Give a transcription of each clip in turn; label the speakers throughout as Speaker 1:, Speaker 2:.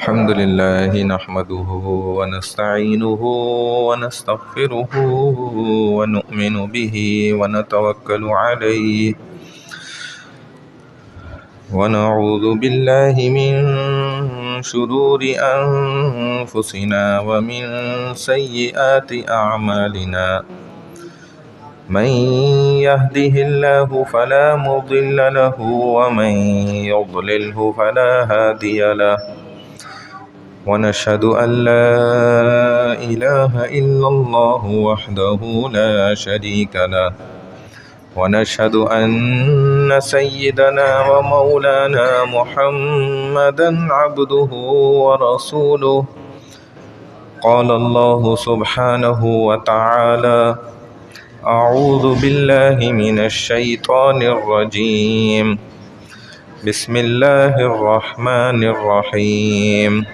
Speaker 1: الحمد لله نحمده ونستعينه ونستغفره ونؤمن به ونتوكل عليه ونعوذ بالله من شرور أنفسنا ومن سيئات أعمالنا من يهده الله فلا مضل له ومن يضلله فلا هادي له ونشهد أن لا إله إلا الله وحده لا شريك له ونشهد أن سيدنا ومولانا محمدا عبده ورسوله قال الله سبحانه وتعالى أعوذ بالله من الشيطان الرجيم بسم الله الرحمن الرحيم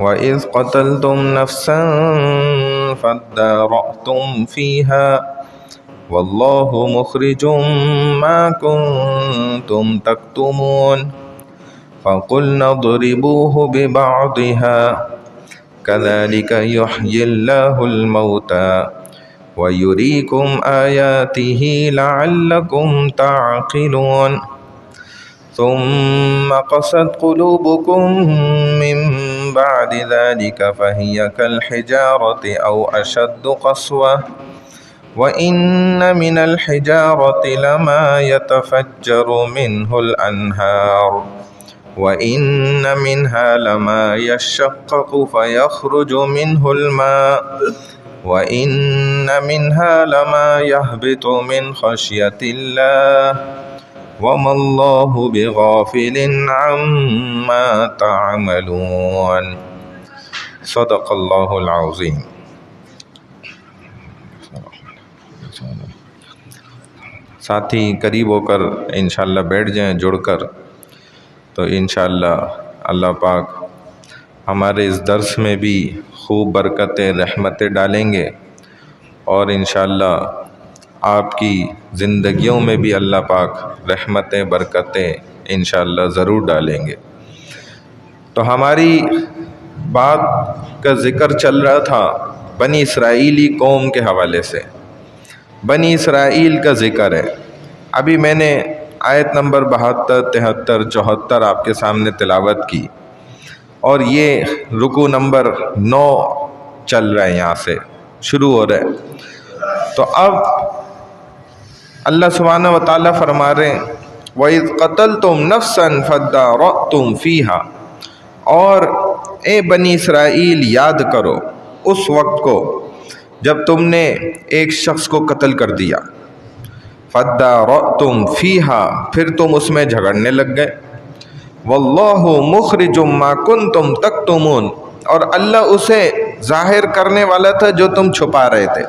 Speaker 1: وَإِذْ قَتَلْتُمْ نَفْسًا فَادَّارَأْتُمْ فِيهَا وَاللَّهُ مُخْرِجٌ مَا كُنْتُمْ تَكْتُمُونَ فَقُلْنَا اضْرِبُوهُ بِبَعْضِهَا كَذَلِكَ يُحْيِي اللَّهُ الْمَوْتَى وَيُرِيكُمْ آيَاتِهِ لَعَلَّكُمْ تَعْقِلُونَ ثم قست قلوبكم من بعد ذلك فهي كالحجارة أو أشد قسوة وإن من الحجارة لما يتفجر منه الأنهار وإن منها لما يشقق فيخرج منه الماء وإن منها لما يهبط من خشية الله وَمَا اللَّهُ بِغَافِلٍ عَمَّا تَعْمَلُونَ صدق اللہ العظیم۔ ساتھی قریب ہو کر انشاءاللہ بیٹھ جائیں جڑ کر، تو انشاءاللہ اللہ پاک ہمارے اس درس میں بھی خوب برکتیں رحمتیں ڈالیں گے، اور انشاءاللہ آپ کی زندگیوں میں بھی اللہ پاک رحمتیں برکتیں انشاءاللہ ضرور ڈالیں گے۔ تو ہماری بات کا ذکر چل رہا تھا بنی اسرائیلی قوم کے حوالے سے، بنی اسرائیل کا ذکر ہے۔ ابھی میں نے آیت نمبر 72، 73، 74 آپ کے سامنے تلاوت کی، اور یہ رکوع نمبر 9 چل رہا ہے، یہاں سے شروع ہو رہا ہے۔ تو اب اللہ سبحانہ و تعالیٰ فرما رہے ہیں وَإِذْ قَتَلْتُمْ نَفْسًا فَادَّارَأْتُمْ فِيهَا، اور اے بنی اسرائیل یاد کرو اس وقت کو جب تم نے ایک شخص کو قتل کر دیا، فَادَّارَأْتُمْ فِيهَا، پھر تم اس میں جھگڑنے لگ گئے، وَاللَّهُ مُخْرِجٌ مَا كُنْتُمْ تَكْتُمُونَ، اور اللہ اسے ظاہر کرنے والا تھا جو تم چھپا رہے تھے۔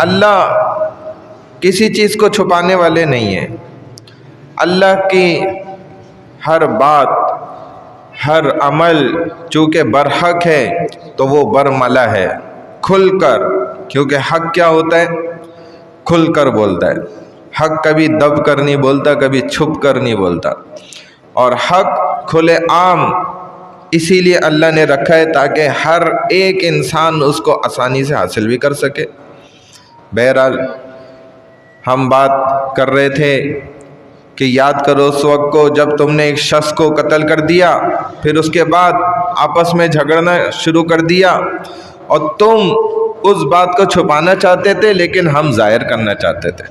Speaker 1: اللہ کسی چیز کو چھپانے والے نہیں ہیں۔ اللہ کی ہر بات، ہر عمل چونکہ برحق ہے تو وہ برملا ہے، کھل کر، کیونکہ حق کیا ہوتا ہے؟ کھل کر بولتا ہے۔ حق کبھی دب کر نہیں بولتا، کبھی چھپ کر نہیں بولتا، اور حق کھلے عام اسی لیے اللہ نے رکھا ہے تاکہ ہر ایک انسان اس کو آسانی سے حاصل بھی کر سکے۔ بہرحال ہم بات کر رہے تھے کہ یاد کرو اس وقت کو جب تم نے ایک شخص کو قتل کر دیا، پھر اس کے بعد آپس میں جھگڑنا شروع کر دیا، اور تم اس بات کو چھپانا چاہتے تھے لیکن ہم ظاہر کرنا چاہتے تھے،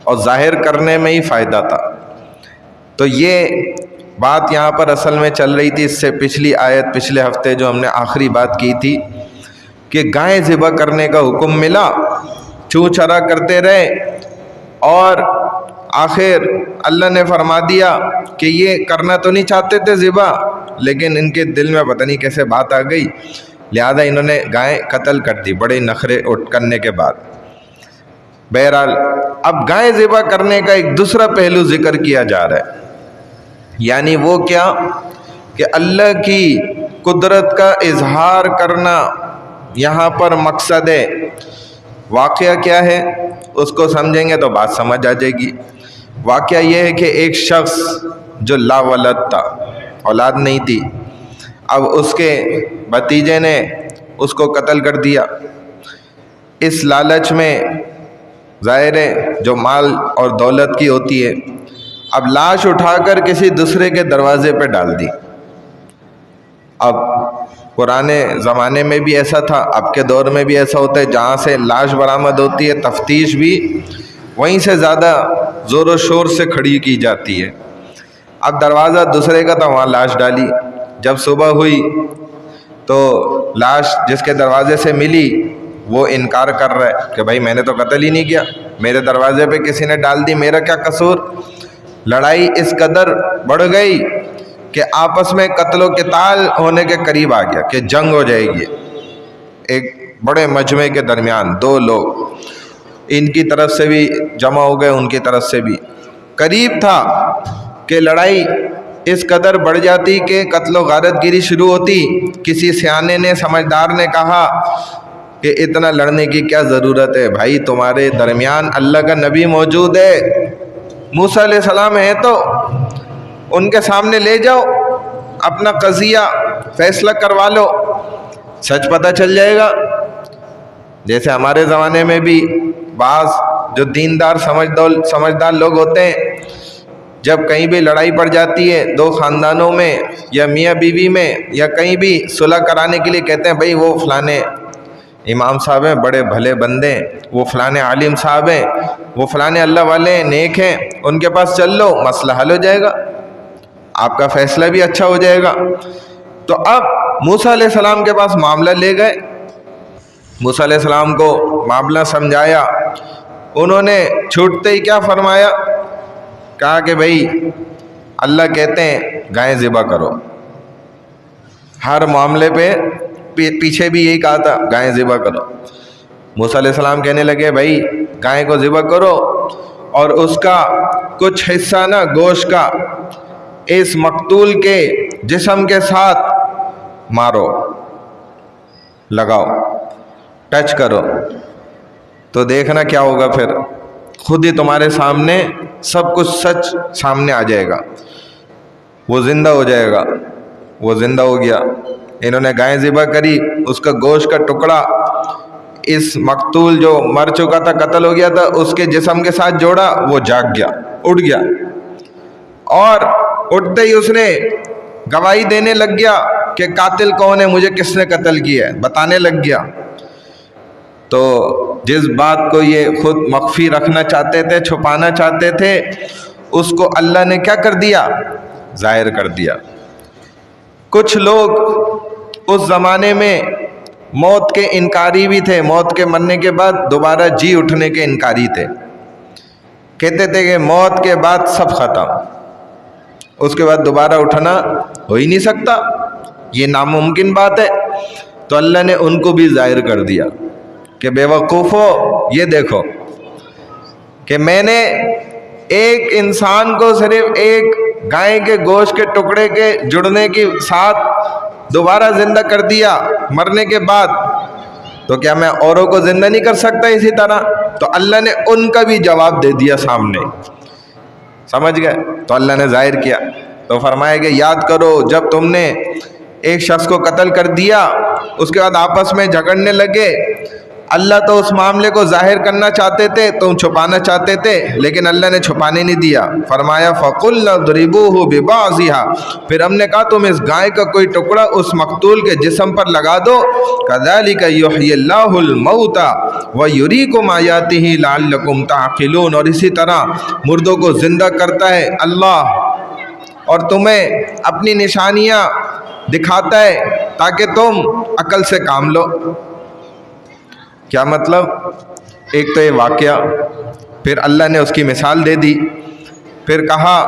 Speaker 1: اور ظاہر کرنے میں ہی فائدہ تھا۔ تو یہ بات یہاں پر اصل میں چل رہی تھی۔ اس سے پچھلی آیت پچھلے ہفتے جو ہم نے آخری بات کی تھی کہ گائے ذبح کرنے کا حکم ملا، چوں چرا کرتے رہے، اور آخر اللہ نے فرما دیا کہ یہ کرنا تو نہیں چاہتے تھے ذبح، لیکن ان کے دل میں پتہ نہیں کیسے بات آ گئی، لہذا انہوں نے گائے قتل کر دی بڑے نخرے کرنے کے بعد۔ بہرحال اب گائے ذبح کرنے کا ایک دوسرا پہلو ذکر کیا جا رہا ہے، یعنی وہ کیا کہ اللہ کی قدرت کا اظہار کرنا یہاں پر مقصد ہے۔ واقعہ کیا ہے اس کو سمجھیں گے تو بات سمجھ آ جائے گی۔ واقعہ یہ ہے کہ ایک شخص جو لا ولد تھا، اولاد نہیں تھی، اب اس کے بھتیجے نے اس کو قتل کر دیا۔ اس لالچ میں ظاہر ہے جو مال اور دولت کی ہوتی ہے، اب لاش اٹھا کر کسی دوسرے کے دروازے پہ ڈال دی۔ اب پرانے زمانے میں بھی ایسا تھا، اب کے دور میں بھی ایسا ہوتا ہے، جہاں سے لاش برآمد ہوتی ہے تفتیش بھی وہیں سے زیادہ زور و شور سے کھڑی کی جاتی ہے۔ اب دروازہ دوسرے کا تھا، وہاں لاش ڈالی۔ جب صبح ہوئی تو لاش جس کے دروازے سے ملی وہ انکار کر رہا ہے کہ بھائی میں نے تو قتل ہی نہیں کیا، میرے دروازے پہ کسی نے ڈال دی، میرا کیا قصور۔ لڑائی اس قدر بڑھ گئی کہ آپس میں قتل و قتال ہونے کے قریب آ گیا کہ جنگ ہو جائے گی۔ ایک بڑے مجمع کے درمیان دو لوگ، ان کی طرف سے بھی جمع ہو گئے، ان کی طرف سے بھی۔ قریب تھا کہ لڑائی اس قدر بڑھ جاتی کہ قتل و غارت گیری شروع ہوتی۔ کسی سیانے نے، سمجھدار نے کہا کہ اتنا لڑنے کی کیا ضرورت ہے بھائی، تمہارے درمیان اللہ کا نبی موجود ہے، موسیٰ علیہ السلام ہے، تو ان کے سامنے لے جاؤ، اپنا قضیہ فیصلہ کروا لو، سچ پتہ چل جائے گا۔ جیسے ہمارے زمانے میں بھی بعض جو دیندار سمجھدار لوگ ہوتے ہیں، جب کہیں بھی لڑائی پڑ جاتی ہے دو خاندانوں میں یا میاں بیوی میں یا کہیں بھی صلح کرانے کے لیے، کہتے ہیں بھائی وہ فلانے امام صاحب ہیں، بڑے بھلے بندے ہیں، وہ فلانے عالم صاحب ہیں، وہ فلانے اللہ والے ہیں، نیک ہیں، ان کے پاس چل لو، مسئلہ حل ہو جائے گا، آپ کا فیصلہ بھی اچھا ہو جائے گا۔ تو اب موسیٰ علیہ السلام کے پاس معاملہ لے گئے، موسیٰ علیہ السلام کو معاملہ سمجھایا، انہوں نے چھوٹتے ہی کیا فرمایا، کہا کہ بھائی اللہ کہتے ہیں گائے ذبح کرو۔ ہر معاملے پہ پیچھے بھی یہی کہا تھا گائے ذبح کرو۔ موسیٰ علیہ السلام کہنے لگے بھائی گائے کو ذبح کرو اور اس کا کچھ حصہ نا گوشت کا اس مقتول کے جسم کے ساتھ مارو، لگاؤ، ٹچ کرو، تو دیکھنا کیا ہوگا، پھر خود ہی تمہارے سامنے سب کچھ سچ سامنے آ جائے گا، وہ زندہ ہو جائے گا۔ وہ زندہ ہو گیا، انہوں نے گائے ذبح کری، اس کا گوشت کا ٹکڑا اس مقتول جو مر چکا تھا، قتل ہو گیا تھا، اس کے جسم کے ساتھ جوڑا، وہ جاگ گیا، اٹھ گیا، اور اٹھتے ہی اس نے گواہی دینے لگ گیا کہ قاتل کون ہے، مجھے کس نے قتل کیا ہے، بتانے لگ گیا۔ تو جس بات کو یہ خود مخفی رکھنا چاہتے تھے، چھپانا چاہتے تھے، اس کو اللہ نے کیا کر دیا، ظاہر کر دیا۔ کچھ لوگ اس زمانے میں موت کے انکاری بھی تھے، موت کے مرنے کے بعد دوبارہ جی اٹھنے کے انکاری تھے، کہتے تھے کہ موت کے بعد سب ختم، اس کے بعد دوبارہ اٹھنا ہو ہی نہیں سکتا، یہ ناممکن بات ہے۔ تو اللہ نے ان کو بھی ظاہر کر دیا کہ بے وقوفو، یہ دیکھو کہ میں نے ایک انسان کو صرف ایک گائے کے گوشت کے ٹکڑے کے جڑنے کے ساتھ دوبارہ زندہ کر دیا مرنے کے بعد، تو کیا میں اوروں کو زندہ نہیں کر سکتا اسی طرح؟ تو اللہ نے ان کا بھی جواب دے دیا سامنے، سمجھ گئے؟ تو اللہ نے ظاہر کیا، تو فرمایا کہ یاد کرو جب تم نے ایک شخص کو قتل کر دیا، اس کے بعد آپس میں جھگڑنے لگے، اللہ تو اس معاملے کو ظاہر کرنا چاہتے تھے، تم چھپانا چاہتے تھے، لیکن اللہ نے چھپانے نہیں دیا۔ فرمایا فَقُلْنَا اضْرِبُوهُ بِبَعْضِهَا، پھر ہم نے کہا تم اس گائے کا کوئی ٹکڑا اس مقتول کے جسم پر لگا دو، كَذَلِكَ يُحْيِي اللَّهُ الْمَوْتَى وَيُرِيكُمْ آيَاتِهِ لَعَلَّكُمْ تَعْقِلُونَ، اور اسی طرح مردوں کو زندہ کرتا ہے اللہ اور تمہیں اپنی نشانیاں دکھاتا ہے تاکہ تم عقل سے کام لو۔ کیا مطلب؟ ایک تو یہ واقعہ، پھر اللہ نے اس کی مثال دے دی، پھر کہا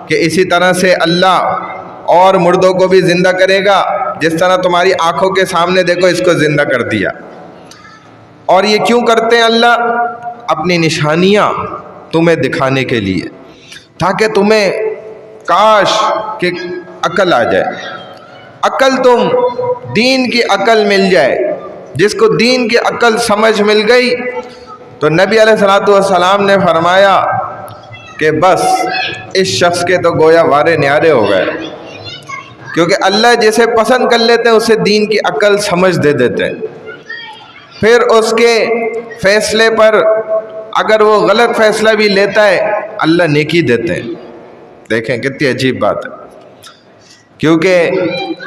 Speaker 1: کہ اسی طرح سے اللہ اور مردوں کو بھی زندہ کرے گا، جس طرح تمہاری آنکھوں کے سامنے دیکھو اس کو زندہ کر دیا۔ اور یہ کیوں کرتے ہیں اللہ؟ اپنی نشانیاں تمہیں دکھانے کے لیے، تاکہ تمہیں کاش کہ عقل آ جائے، عقل تم دین کی عقل مل جائے۔ جس کو دین کی عقل سمجھ مل گئی تو نبی علیہ الصلوۃ والسلام نے فرمایا کہ بس اس شخص کے تو گویا وارے نیارے ہو گئے، کیونکہ اللہ جسے پسند کر لیتے ہیں اسے دین کی عقل سمجھ دے دیتے ہیں، پھر اس کے فیصلے پر اگر وہ غلط فیصلہ بھی لیتا ہے اللہ نیکی دیتے ہیں۔ دیکھیں کتنی عجیب بات ہے، کیونکہ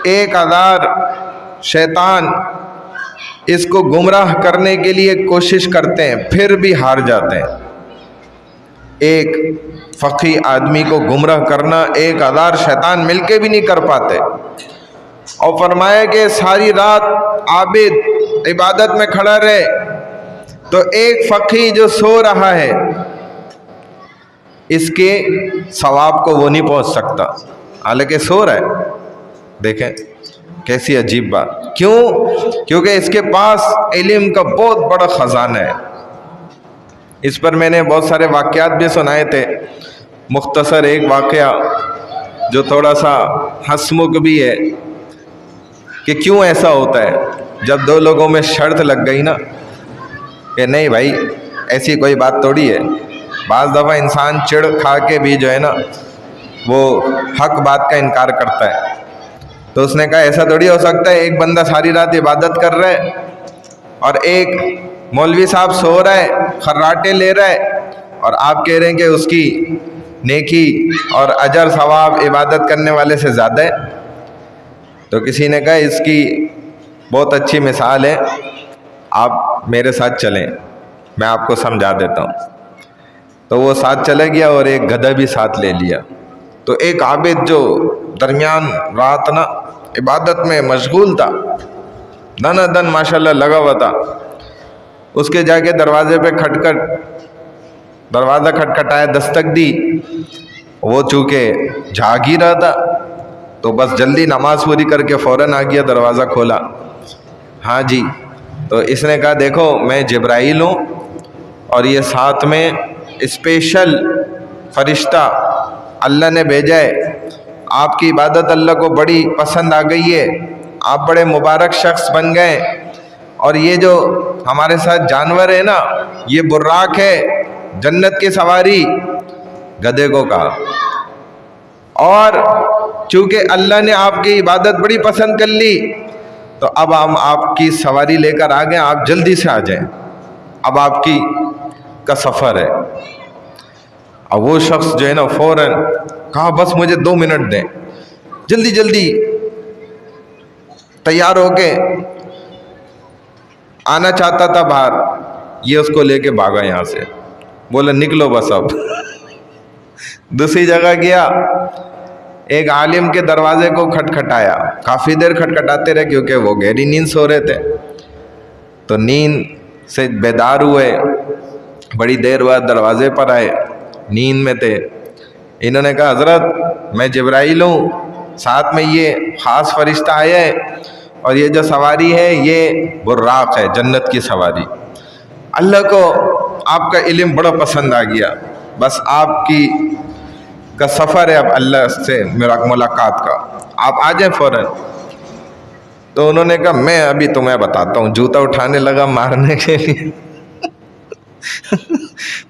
Speaker 1: 1000 شیطان اس کو گمراہ کرنے کے لیے کوشش کرتے ہیں پھر بھی ہار جاتے ہیں۔ ایک فقیہ آدمی کو گمراہ کرنا 1000 شیطان مل کے بھی نہیں کر پاتے۔ اور فرمایا کہ ساری رات عابد عبادت میں کھڑا رہے تو ایک فقیہ جو سو رہا ہے اس کے ثواب کو وہ نہیں پہنچ سکتا، حالانکہ سو رہا ہے۔ دیکھیں کیسی عجیب بات، کیوں؟ کیونکہ اس کے پاس علم کا بہت بڑا خزانہ ہے۔ اس پر میں نے بہت سارے واقعات بھی سنائے تھے، مختصر ایک واقعہ جو تھوڑا سا ہنسمکھ بھی ہے کہ کیوں ایسا ہوتا ہے۔ جب دو لوگوں میں شرط لگ گئی نا کہ نہیں بھائی ایسی کوئی بات تھوڑی ہے، بعض دفعہ انسان چڑ کھا کے بھی جو ہے نا وہ حق بات کا انکار کرتا ہے، تو اس نے کہا ایسا تھوڑی ہو سکتا ہے، ایک بندہ ساری رات عبادت کر رہا ہے اور ایک مولوی صاحب سو رہا ہے خراٹے لے رہا ہے اور آپ کہہ رہے ہیں کہ اس کی نیکی اور اجر ثواب عبادت کرنے والے سے زیادہ ہے۔ تو کسی نے کہا اس کی بہت اچھی مثال ہے، آپ میرے ساتھ چلیں میں آپ کو سمجھا دیتا ہوں۔ تو وہ ساتھ چلے گیا اور ایک گدھا بھی ساتھ لے لیا۔ تو ایک عابد جو درمیان رات نا عبادت میں مشغول تھا، دن دن ماشاءاللہ لگا ہوا تھا، اس کے جا کے دروازے پہ دروازہ کھٹکھٹایا، دستک دی، وہ چونکہ جاگ ہی رہا تھا تو بس جلدی نماز پوری کر کے فوراً آ گیا، دروازہ کھولا۔ ہاں جی، تو اس نے کہا دیکھو میں جبرائیل ہوں اور یہ ساتھ میں اسپیشل فرشتہ اللہ نے بھیجا ہے، آپ کی عبادت اللہ کو بڑی پسند آ گئی ہے، آپ بڑے مبارک شخص بن گئے، اور یہ جو ہمارے ساتھ جانور ہے نا یہ براق ہے، جنت کی سواری، گدھے کو کہا۔ اور چونکہ اللہ نے آپ کی عبادت بڑی پسند کر لی تو اب ہم آپ کی سواری لے کر آ گئے، آپ جلدی سے آ جائیں، اب آپ کی کا سفر ہے۔ اب وہ شخص جو ہے نا فوراً کہا بس مجھے 2 منٹ دیں، جلدی جلدی تیار ہو کے آنا چاہتا تھا باہر، یہ اس کو لے کے بھاگا یہاں سے، بولا نکلو بس اب۔ دوسری جگہ گیا، ایک عالم کے دروازے کو کھٹکھٹایا، کافی دیر کھٹکھٹاتے رہے کیونکہ وہ گہری نیند سو رہے تھے، تو نیند سے بیدار ہوئے، بڑی دیر بعد دروازے پر آئے، نیند میں تھے۔ انہوں نے کہا حضرت میں جبرائیل ہوں، ساتھ میں یہ خاص فرشتہ آیا ہے اور یہ جو سواری ہے یہ براق ہے، جنت کی سواری۔ اللہ کو آپ کا علم بڑا پسند آ گیا، بس آپ کی کا سفر ہے اب اللہ سے ملاقات کا، آپ آ جائیں فوراً۔ تو انہوں نے کہا میں ابھی تمہیں بتاتا ہوں، جوتا اٹھانے لگا مارنے کے لیے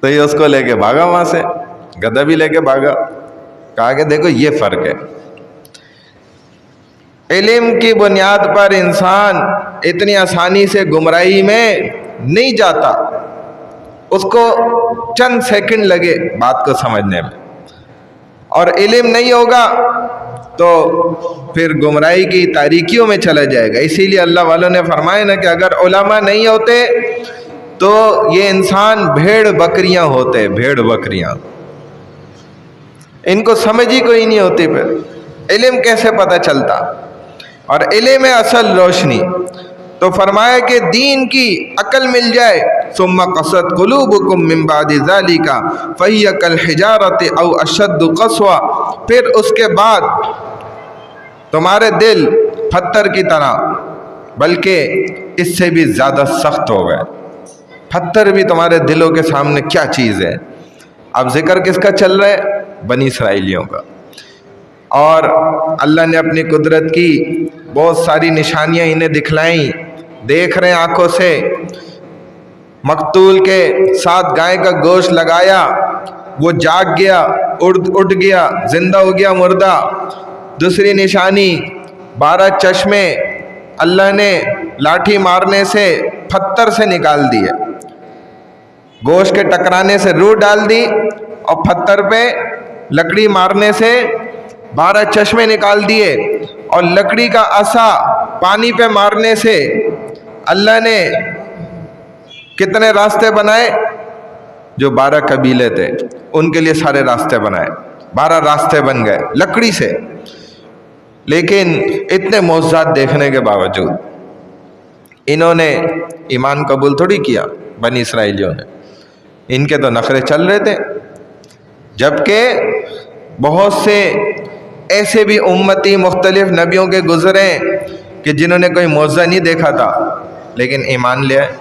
Speaker 1: تو یہ اس کو لے کے بھاگا وہاں سے، گدھا بھی لے کے بھاگا۔ کہا کہ دیکھو یہ فرق ہے، علم کی بنیاد پر انسان اتنی آسانی سے گمراہی میں نہیں جاتا، اس کو چند سیکنڈ لگے بات کو سمجھنے میں، اور علم نہیں ہوگا تو پھر گمراہی کی تاریکیوں میں چلا جائے گا۔ اسی لیے اللہ والوں نے فرمایا نا کہ اگر علماء نہیں ہوتے تو یہ انسان بھیڑ بکریاں ہوتے، بھیڑ بکریاں، ان کو سمجھ ہی کوئی نہیں ہوتی، پھر علم کیسے پتہ چلتا؟ اور علم اصل روشنی، تو فرمایا کہ دین کی عقل مل جائے، ثم قست قلوبکم من بعد ذلک فہی کالحجارۃ او اشد قسوہ، پھر اس کے بعد تمہارے دل پتھر کی طرح بلکہ اس سے بھی زیادہ سخت ہو گئے۔ پتھر بھی تمہارے دلوں کے سامنے کیا چیز ہے۔ اب ذکر کس کا چل رہا ہے؟ بنی اسرائیلیوں کا۔ اور اللہ نے اپنی قدرت کی بہت ساری نشانیاں انہیں دکھلائیں، دیکھ رہے ہیں آنکھوں سے، مقتول کے ساتھ گائے کا گوشت لگایا وہ جاگ گیا، اٹھ گیا، زندہ ہو گیا مردہ۔ دوسری نشانی 12 چشمے اللہ نے لاٹھی مارنے سے پتھر سے نکال دیے، گوشت کے ٹکرانے سے روح ڈال دی اور پتھر پہ لکڑی مارنے سے 12 چشمے نکال دیے، اور لکڑی کا عصا پانی پہ مارنے سے اللہ نے کتنے راستے بنائے؟ جو 12 قبیلے تھے ان کے لیے سارے راستے بنائے، 12 راستے بن گئے لکڑی سے۔ لیکن اتنے معجزات دیکھنے کے باوجود انہوں نے ایمان قبول تھوڑی کیا، بنی اسرائیلیوں نے۔ ان کے تو نخرے چل رہے تھے، جبکہ بہت سے ایسے بھی امتی مختلف نبیوں کے گزرے کہ جنہوں نے کوئی معجزہ نہیں دیکھا تھا لیکن ایمان لے آئے۔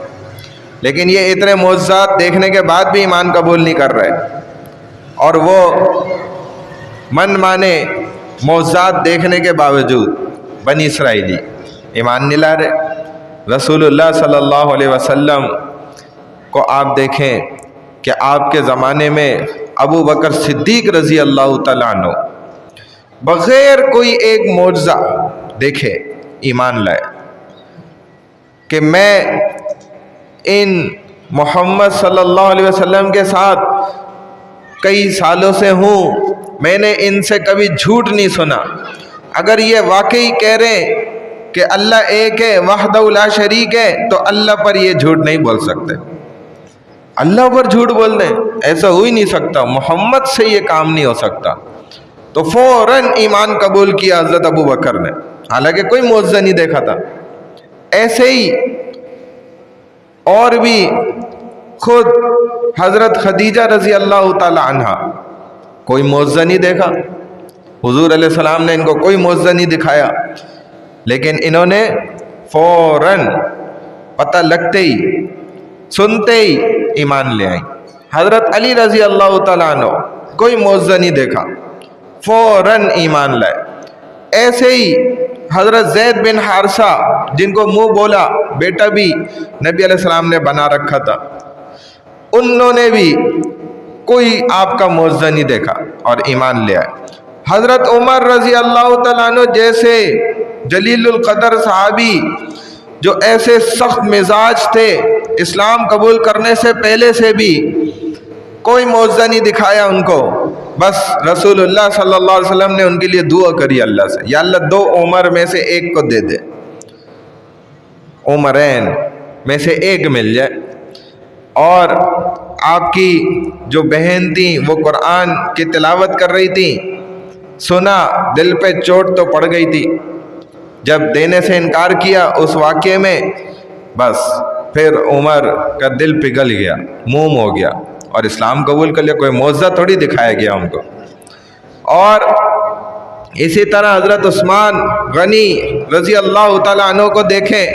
Speaker 1: لیکن یہ اتنے معجزات دیکھنے کے بعد بھی ایمان قبول نہیں کر رہے، اور وہ من مانے معجزات دیکھنے کے باوجود بنی اسرائیلی ایمان نہیں لا رہے۔ رسول اللہ صلی اللہ علیہ وسلم کو آپ دیکھیں کہ آپ کے زمانے میں ابو بکر صدیق رضی اللہ تعالیٰ عنہ بغیر کوئی ایک معجزہ دیکھے ایمان لائے کہ میں ان محمد صلی اللہ علیہ وسلم کے ساتھ کئی سالوں سے ہوں، میں نے ان سے کبھی جھوٹ نہیں سنا۔ اگر یہ واقعی کہہ رہے ہیں کہ اللہ ایک ہے، وحدہ لا شریک ہے، تو اللہ پر یہ جھوٹ نہیں بول سکتے۔ اللہ پر جھوٹ بول دیں، ایسا ہو ہی نہیں سکتا، محمد سے یہ کام نہیں ہو سکتا۔ تو فوراً ایمان قبول کیا حضرت ابو بکر نے، حالانکہ کوئی معجزہ نہیں دیکھا تھا۔ ایسے ہی اور بھی خود حضرت خدیجہ رضی اللہ تعالی عنہ کوئی معجزہ نہیں دیکھا، حضور علیہ السلام نے ان کو کوئی معجزہ نہیں دکھایا، لیکن انہوں نے فوراً پتہ لگتے ہی سنتے ہی ایمان لے آئیں۔ حضرت علی رضی اللہ تعالیٰ عنہ کوئی معجزہ نہیں دیکھا، فوراً ایمان لائے۔ ایسے ہی حضرت زید بن حارثہ جن کو منہ بولا بیٹا بھی نبی علیہ السلام نے بنا رکھا تھا، انہوں نے بھی کوئی آپ کا معجزہ نہیں دیکھا اور ایمان لے آئے۔ حضرت عمر رضی اللہ تعالیٰ عنہ جیسے جلیل القدر صحابی جو ایسے سخت مزاج تھے، اسلام قبول کرنے سے پہلے سے بھی کوئی معجزہ نہیں دکھایا ان کو، بس رسول اللہ صلی اللہ علیہ وسلم نے ان کے لیے دعا کری اللہ سے، یا اللہ 2 عمر میں سے ایک کو دے دے، عمرین میں سے ایک مل جائے۔ اور آپ کی جو بہن تھی وہ قرآن کی تلاوت کر رہی تھی، سنا، دل پہ چوٹ تو پڑ گئی تھی، جب دینے سے انکار کیا اس واقعے میں، بس پھر عمر کا دل پگھل گیا، موم ہو گیا اور اسلام قبول کر لیا، کوئی معجزہ تھوڑی دکھایا گیا ان کو۔ اور اسی طرح حضرت عثمان غنی رضی اللہ تعالیٰ عنہ کو دیکھیں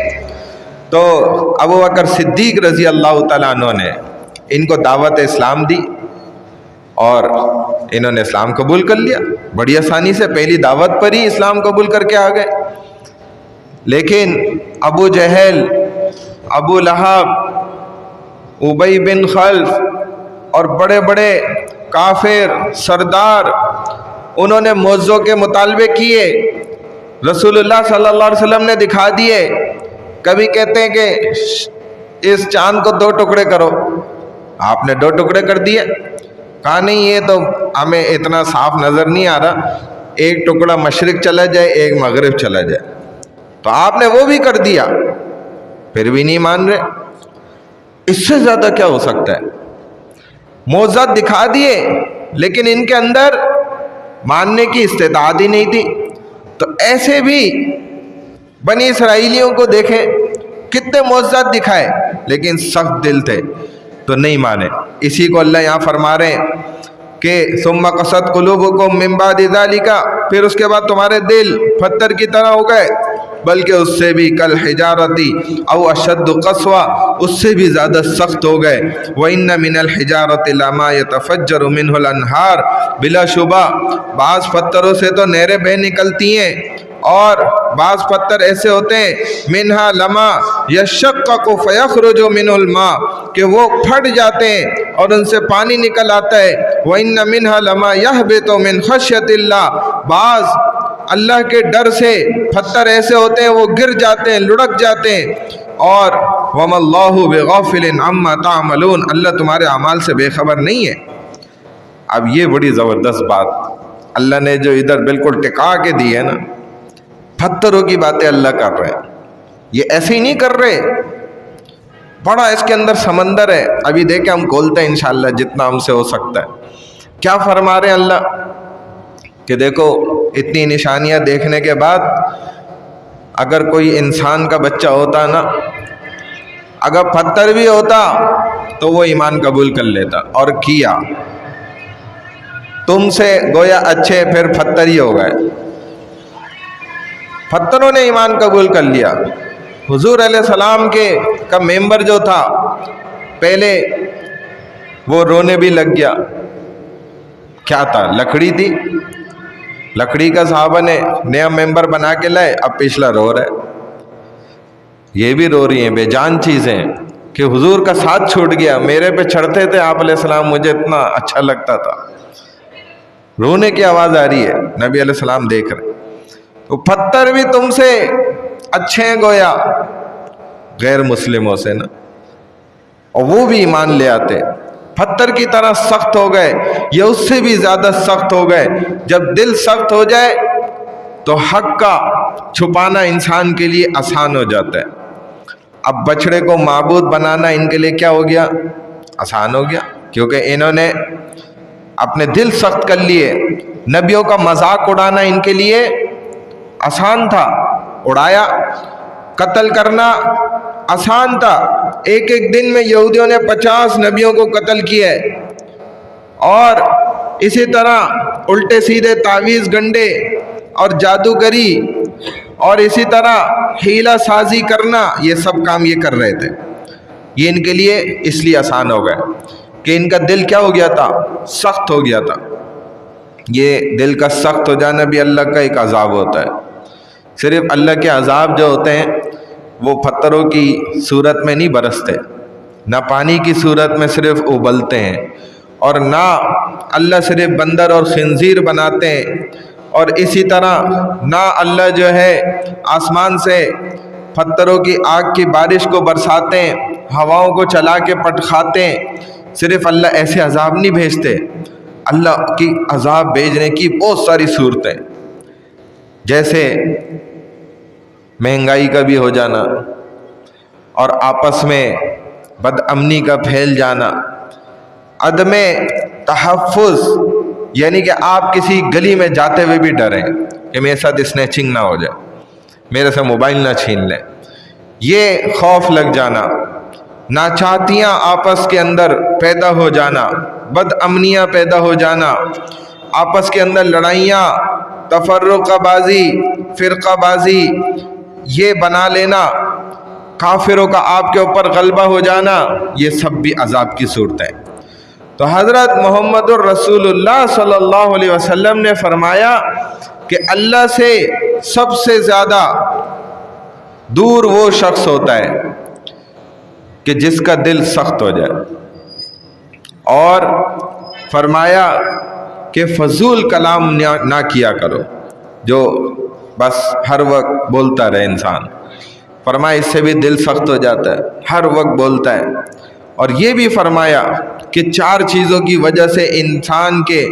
Speaker 1: تو ابو بکر صدیق رضی اللہ تعالیٰ عنہ نے ان کو دعوت اسلام دی اور انہوں نے اسلام قبول کر لیا بڑی آسانی سے، پہلی دعوت پر ہی اسلام قبول کر کے آ گئے۔ لیکن ابو جہل، ابو لہب، ابی بن خلف اور بڑے بڑے کافر سردار، انہوں نے معجزوں کے مطالبے کیے، رسول اللہ صلی اللہ علیہ وسلم نے دکھا دیے۔ کبھی کہتے ہیں کہ اس چاند کو 2 ٹکڑے کرو، آپ نے 2 ٹکڑے کر دیے، کہا نہیں یہ تو ہمیں اتنا صاف نظر نہیں آ رہا، ایک ٹکڑا مشرق چلا جائے ایک مغرب چلا جائے، تو آپ نے وہ بھی کر دیا، پھر بھی نہیں مان رہے۔ اس سے زیادہ کیا ہو سکتا ہے؟ معجزات دکھا دیے لیکن ان کے اندر ماننے کی استعداد ہی نہیں تھی۔ تو ایسے بھی بنی اسرائیلیوں کو دیکھیں، کتنے معجزات دکھائے لیکن سخت دل تھے تو نہیں مانے۔ اسی کو اللہ یہاں فرما رہے ہیں کہ ثم قست قلوبکم من بعد ذالک، پھر اس کے بعد تمہارے دل پتھر کی طرح ہو گئے، بلکہ اس سے بھی کل حجارتی او اشد قسوہ، اس سے بھی زیادہ سخت ہو گئے۔ وَإِنَّ مِنَ الْحِجَارَةِ لَمَا يَتَفَجَّرُ مِنْهُ الْأَنْهَارُ، بلا شبہ بعض پتھروں سے تو نہریں بہہ نکلتی ہیں، اور بعض پتھر ایسے ہوتے ہیں منہا لما یشقق فیخرج منہ الماء کہ وہ پھٹ جاتے ہیں اور ان سے پانی نکل آتا ہے وَإِنَّ مِنْهَا لَمَا يَهْبِطُ مِنْ خَشْيَةِ اللَّهِ بعض اللہ کے ڈر سے پتھر ایسے ہوتے ہیں وہ گر جاتے ہیں لڑک جاتے ہیں اور وَمَا اللَّهُ بِغَافِلٍ عَمَّا تَعْمَلُونَ اللہ تمہارے اعمال سے بے خبر نہیں ہے۔ اب یہ بڑی زبردست بات اللہ نے جو ادھر بالکل ٹکا کے دی ہے نا، پتھروں کی باتیں اللہ کر رہے ہیں، یہ ایسے ہی نہیں کر رہے، بڑا اس کے اندر سمندر ہے۔ ابھی دیکھیں ہم کھولتے ہیں انشاءاللہ جتنا ہم سے ہو سکتا ہے۔ کیا فرما رہے ہیں اللہ کہ دیکھو اتنی نشانیاں دیکھنے کے بعد اگر کوئی انسان کا بچہ ہوتا نا، اگر پتھر بھی ہوتا تو وہ ایمان قبول کر لیتا، اور کیا تم سے گویا اچھے پھر پتھر ہی ہو گئے، پتھروں نے ایمان قبول کر لیا۔ حضور علیہ السلام کا ممبر جو تھا پہلے وہ رونے بھی لگ گیا، کیا تھا؟ لکڑی تھی، لکڑی کا صحابہ نے نیا ممبر بنا کے لائے، اب پچھلا رو رہا ہے، یہ بھی رو رہی ہیں، بے جان چیزیں کہ حضور کا ساتھ چھوٹ گیا، میرے پہ چڑھتے تھے آپ علیہ السلام، مجھے اتنا اچھا لگتا تھا، رونے کی آواز آ رہی ہے، نبی علیہ السلام دیکھ رہے۔ تو پتھر بھی تم سے اچھے ہیں گویا غیر مسلموں سے نا، اور وہ بھی ایمان لے آتے، پتھر کی طرح سخت ہو گئے یا اس سے بھی زیادہ سخت ہو گئے۔ جب دل سخت ہو جائے تو حق کا چھپانا انسان کے لیے آسان ہو جاتا ہے۔ اب بچڑے کو معبود بنانا ان کے لیے کیا ہو گیا؟ آسان ہو گیا، کیونکہ انہوں نے اپنے دل سخت کر لیے۔ نبیوں کا مذاق اڑانا ان کے لیے آسان تھا، اڑایا۔ قتل کرنا آسان تھا، ایک ایک دن میں یہودیوں نے 50 نبیوں کو قتل کیا ہے، اور اسی طرح الٹے سیدھے تعویذ گنڈے اور جادوگری اور اسی طرح حیلہ سازی کرنا، یہ سب کام یہ کر رہے تھے۔ یہ ان کے لیے اس لیے آسان ہو گئے کہ ان کا دل کیا ہو گیا تھا؟ سخت ہو گیا تھا۔ یہ دل کا سخت ہو جانا بھی اللہ کا ایک عذاب ہوتا ہے۔ صرف اللہ کے عذاب جو ہوتے ہیں وہ پتھروں کی صورت میں نہیں برستے، نہ پانی کی صورت میں صرف ابلتے ہیں، اور نہ اللہ صرف بندر اور خنزیر بناتے ہیں، اور اسی طرح نہ اللہ جو ہے آسمان سے پتھروں کی آگ کی بارش کو برساتے ہیں، ہواؤں کو چلا کے پٹخاتے ہیں۔ صرف اللہ ایسے عذاب نہیں بھیجتے، اللہ کی عذاب بھیجنے کی بہت ساری صورتیں، جیسے مہنگائی کا بھی ہو جانا، اور آپس میں بد امنی کا پھیل جانا، عدم تحفظ، یعنی کہ آپ کسی گلی میں جاتے ہوئے بھی ڈریں کہ میرے ساتھ اسنیچنگ نہ ہو جائے، میرے سے موبائل نہ چھین لیں، یہ خوف لگ جانا، ناچاتیاں آپس کے اندر پیدا ہو جانا، بد امنیاں پیدا ہو جانا، آپس کے اندر لڑائیاں، تفرقہ بازی، فرقہ بازی یہ بنا لینا، کافروں کا آپ کے اوپر غلبہ ہو جانا، یہ سب بھی عذاب کی صورتیں۔ تو حضرت محمد الرسول اللہ صلی اللہ علیہ وسلم نے فرمایا کہ اللہ سے سب سے زیادہ دور وہ شخص ہوتا ہے کہ جس کا دل سخت ہو جائے، اور فرمایا کہ فضول کلام نہ کیا کرو، جو بس ہر وقت بولتا رہے انسان، فرمایا اس سے بھی دل سخت ہو جاتا ہے، ہر وقت بولتا ہے۔ اور یہ بھی فرمایا کہ 4 چیزوں کی وجہ سے انسان کے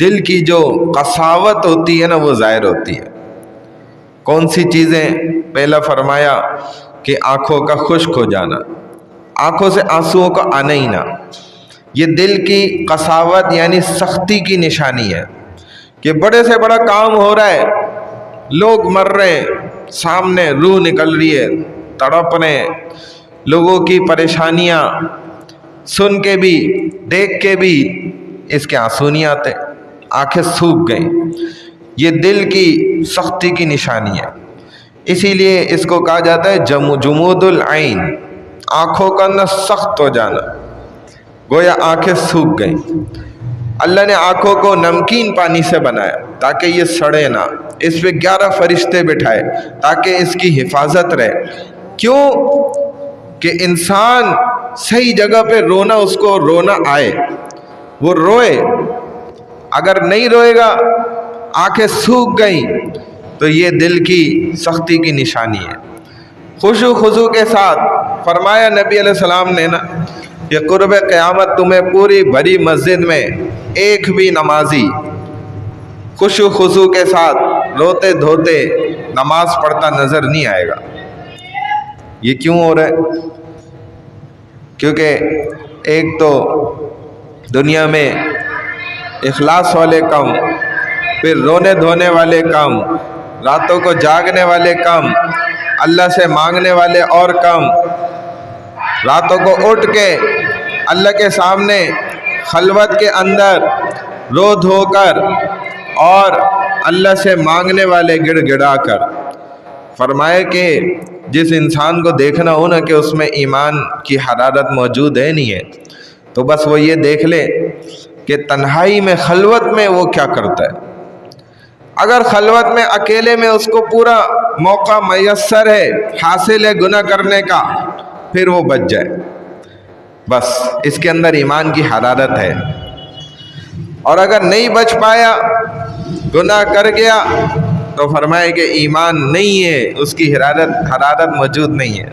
Speaker 1: دل کی جو قساوت ہوتی ہے نا وہ ظاہر ہوتی ہے۔ کون سی چیزیں؟ پہلا فرمایا کہ آنکھوں کا خشک ہو جانا، آنکھوں سے آنسوؤں کا آنا ہی نہ، یہ دل کی قساوت یعنی سختی کی نشانی ہے کہ بڑے سے بڑا کام ہو رہا ہے، لوگ مر رہے ہیں، سامنے روح نکل رہی ہے، تڑپ رہے ہیں، لوگوں کی پریشانیاں سن کے بھی دیکھ کے بھی اس کے آنسو نہیں آتے، آنکھیں سوکھ گئیں، یہ دل کی سختی کی نشانی ہے۔ اسی لیے اس کو کہا جاتا ہے جمود العین، آنکھوں کا نہ سخت ہو جانا، گویا آنکھیں سوکھ گئیں۔ اللہ نے آنکھوں کو نمکین پانی سے بنایا تاکہ یہ سڑے نہ، اس پہ 11 فرشتے بٹھائے تاکہ اس کی حفاظت رہے۔ کیوں کہ انسان صحیح جگہ پہ رونا، اس کو رونا آئے، وہ روئے۔ اگر نہیں روئے گا، آنکھیں سوکھ گئیں تو یہ دل کی سختی کی نشانی ہے۔ خشوع خضوع کے ساتھ فرمایا نبی علیہ السلام نے نا کہ قرب قیامت تمہیں پوری بھری مسجد میں ایک بھی نمازی خشوع خضوع کے ساتھ روتے دھوتے نماز پڑھتا نظر نہیں آئے گا۔ یہ کیوں ہو رہا ہے؟ کیونکہ ایک تو دنیا میں اخلاص والے کم، پھر رونے دھونے والے کم، راتوں کو جاگنے والے کم، اللہ سے مانگنے والے اور کم، راتوں کو اٹھ کے اللہ کے سامنے خلوت کے اندر رو دھو کر اور اللہ سے مانگنے والے گڑ گڑا کر۔ فرمائے کہ جس انسان کو دیکھنا ہو نا کہ اس میں ایمان کی حرارت موجود ہے نہیں ہے، تو بس وہ یہ دیکھ لے کہ تنہائی میں خلوت میں وہ کیا کرتا ہے۔ اگر خلوت میں اکیلے میں اس کو پورا موقع میسر ہے، حاصل ہے گناہ کرنے کا، پھر وہ بچ جائے، بس اس کے اندر ایمان کی حرارت ہے۔ اور اگر نہیں بچ پایا، گناہ کر گیا، تو فرمائے کہ ایمان نہیں ہے، اس کی حرارت موجود نہیں ہے۔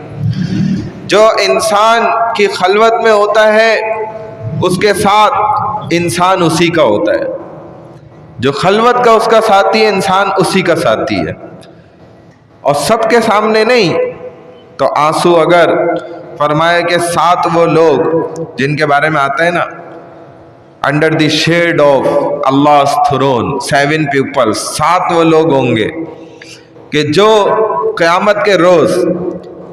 Speaker 1: جو انسان کی خلوت میں ہوتا ہے اس کے ساتھ انسان اسی کا ہوتا ہے، جو خلوت کا اس کا ساتھی ہے انسان اسی کا ساتھی ہے، اور سب کے سامنے نہیں تو آنسو۔ اگر فرمایا کہ 7 وہ لوگ جن کے بارے میں آتا ہے نا under the shade of Allah's throne 7 people, 7 وہ لوگ ہوں گے کہ جو قیامت کے روز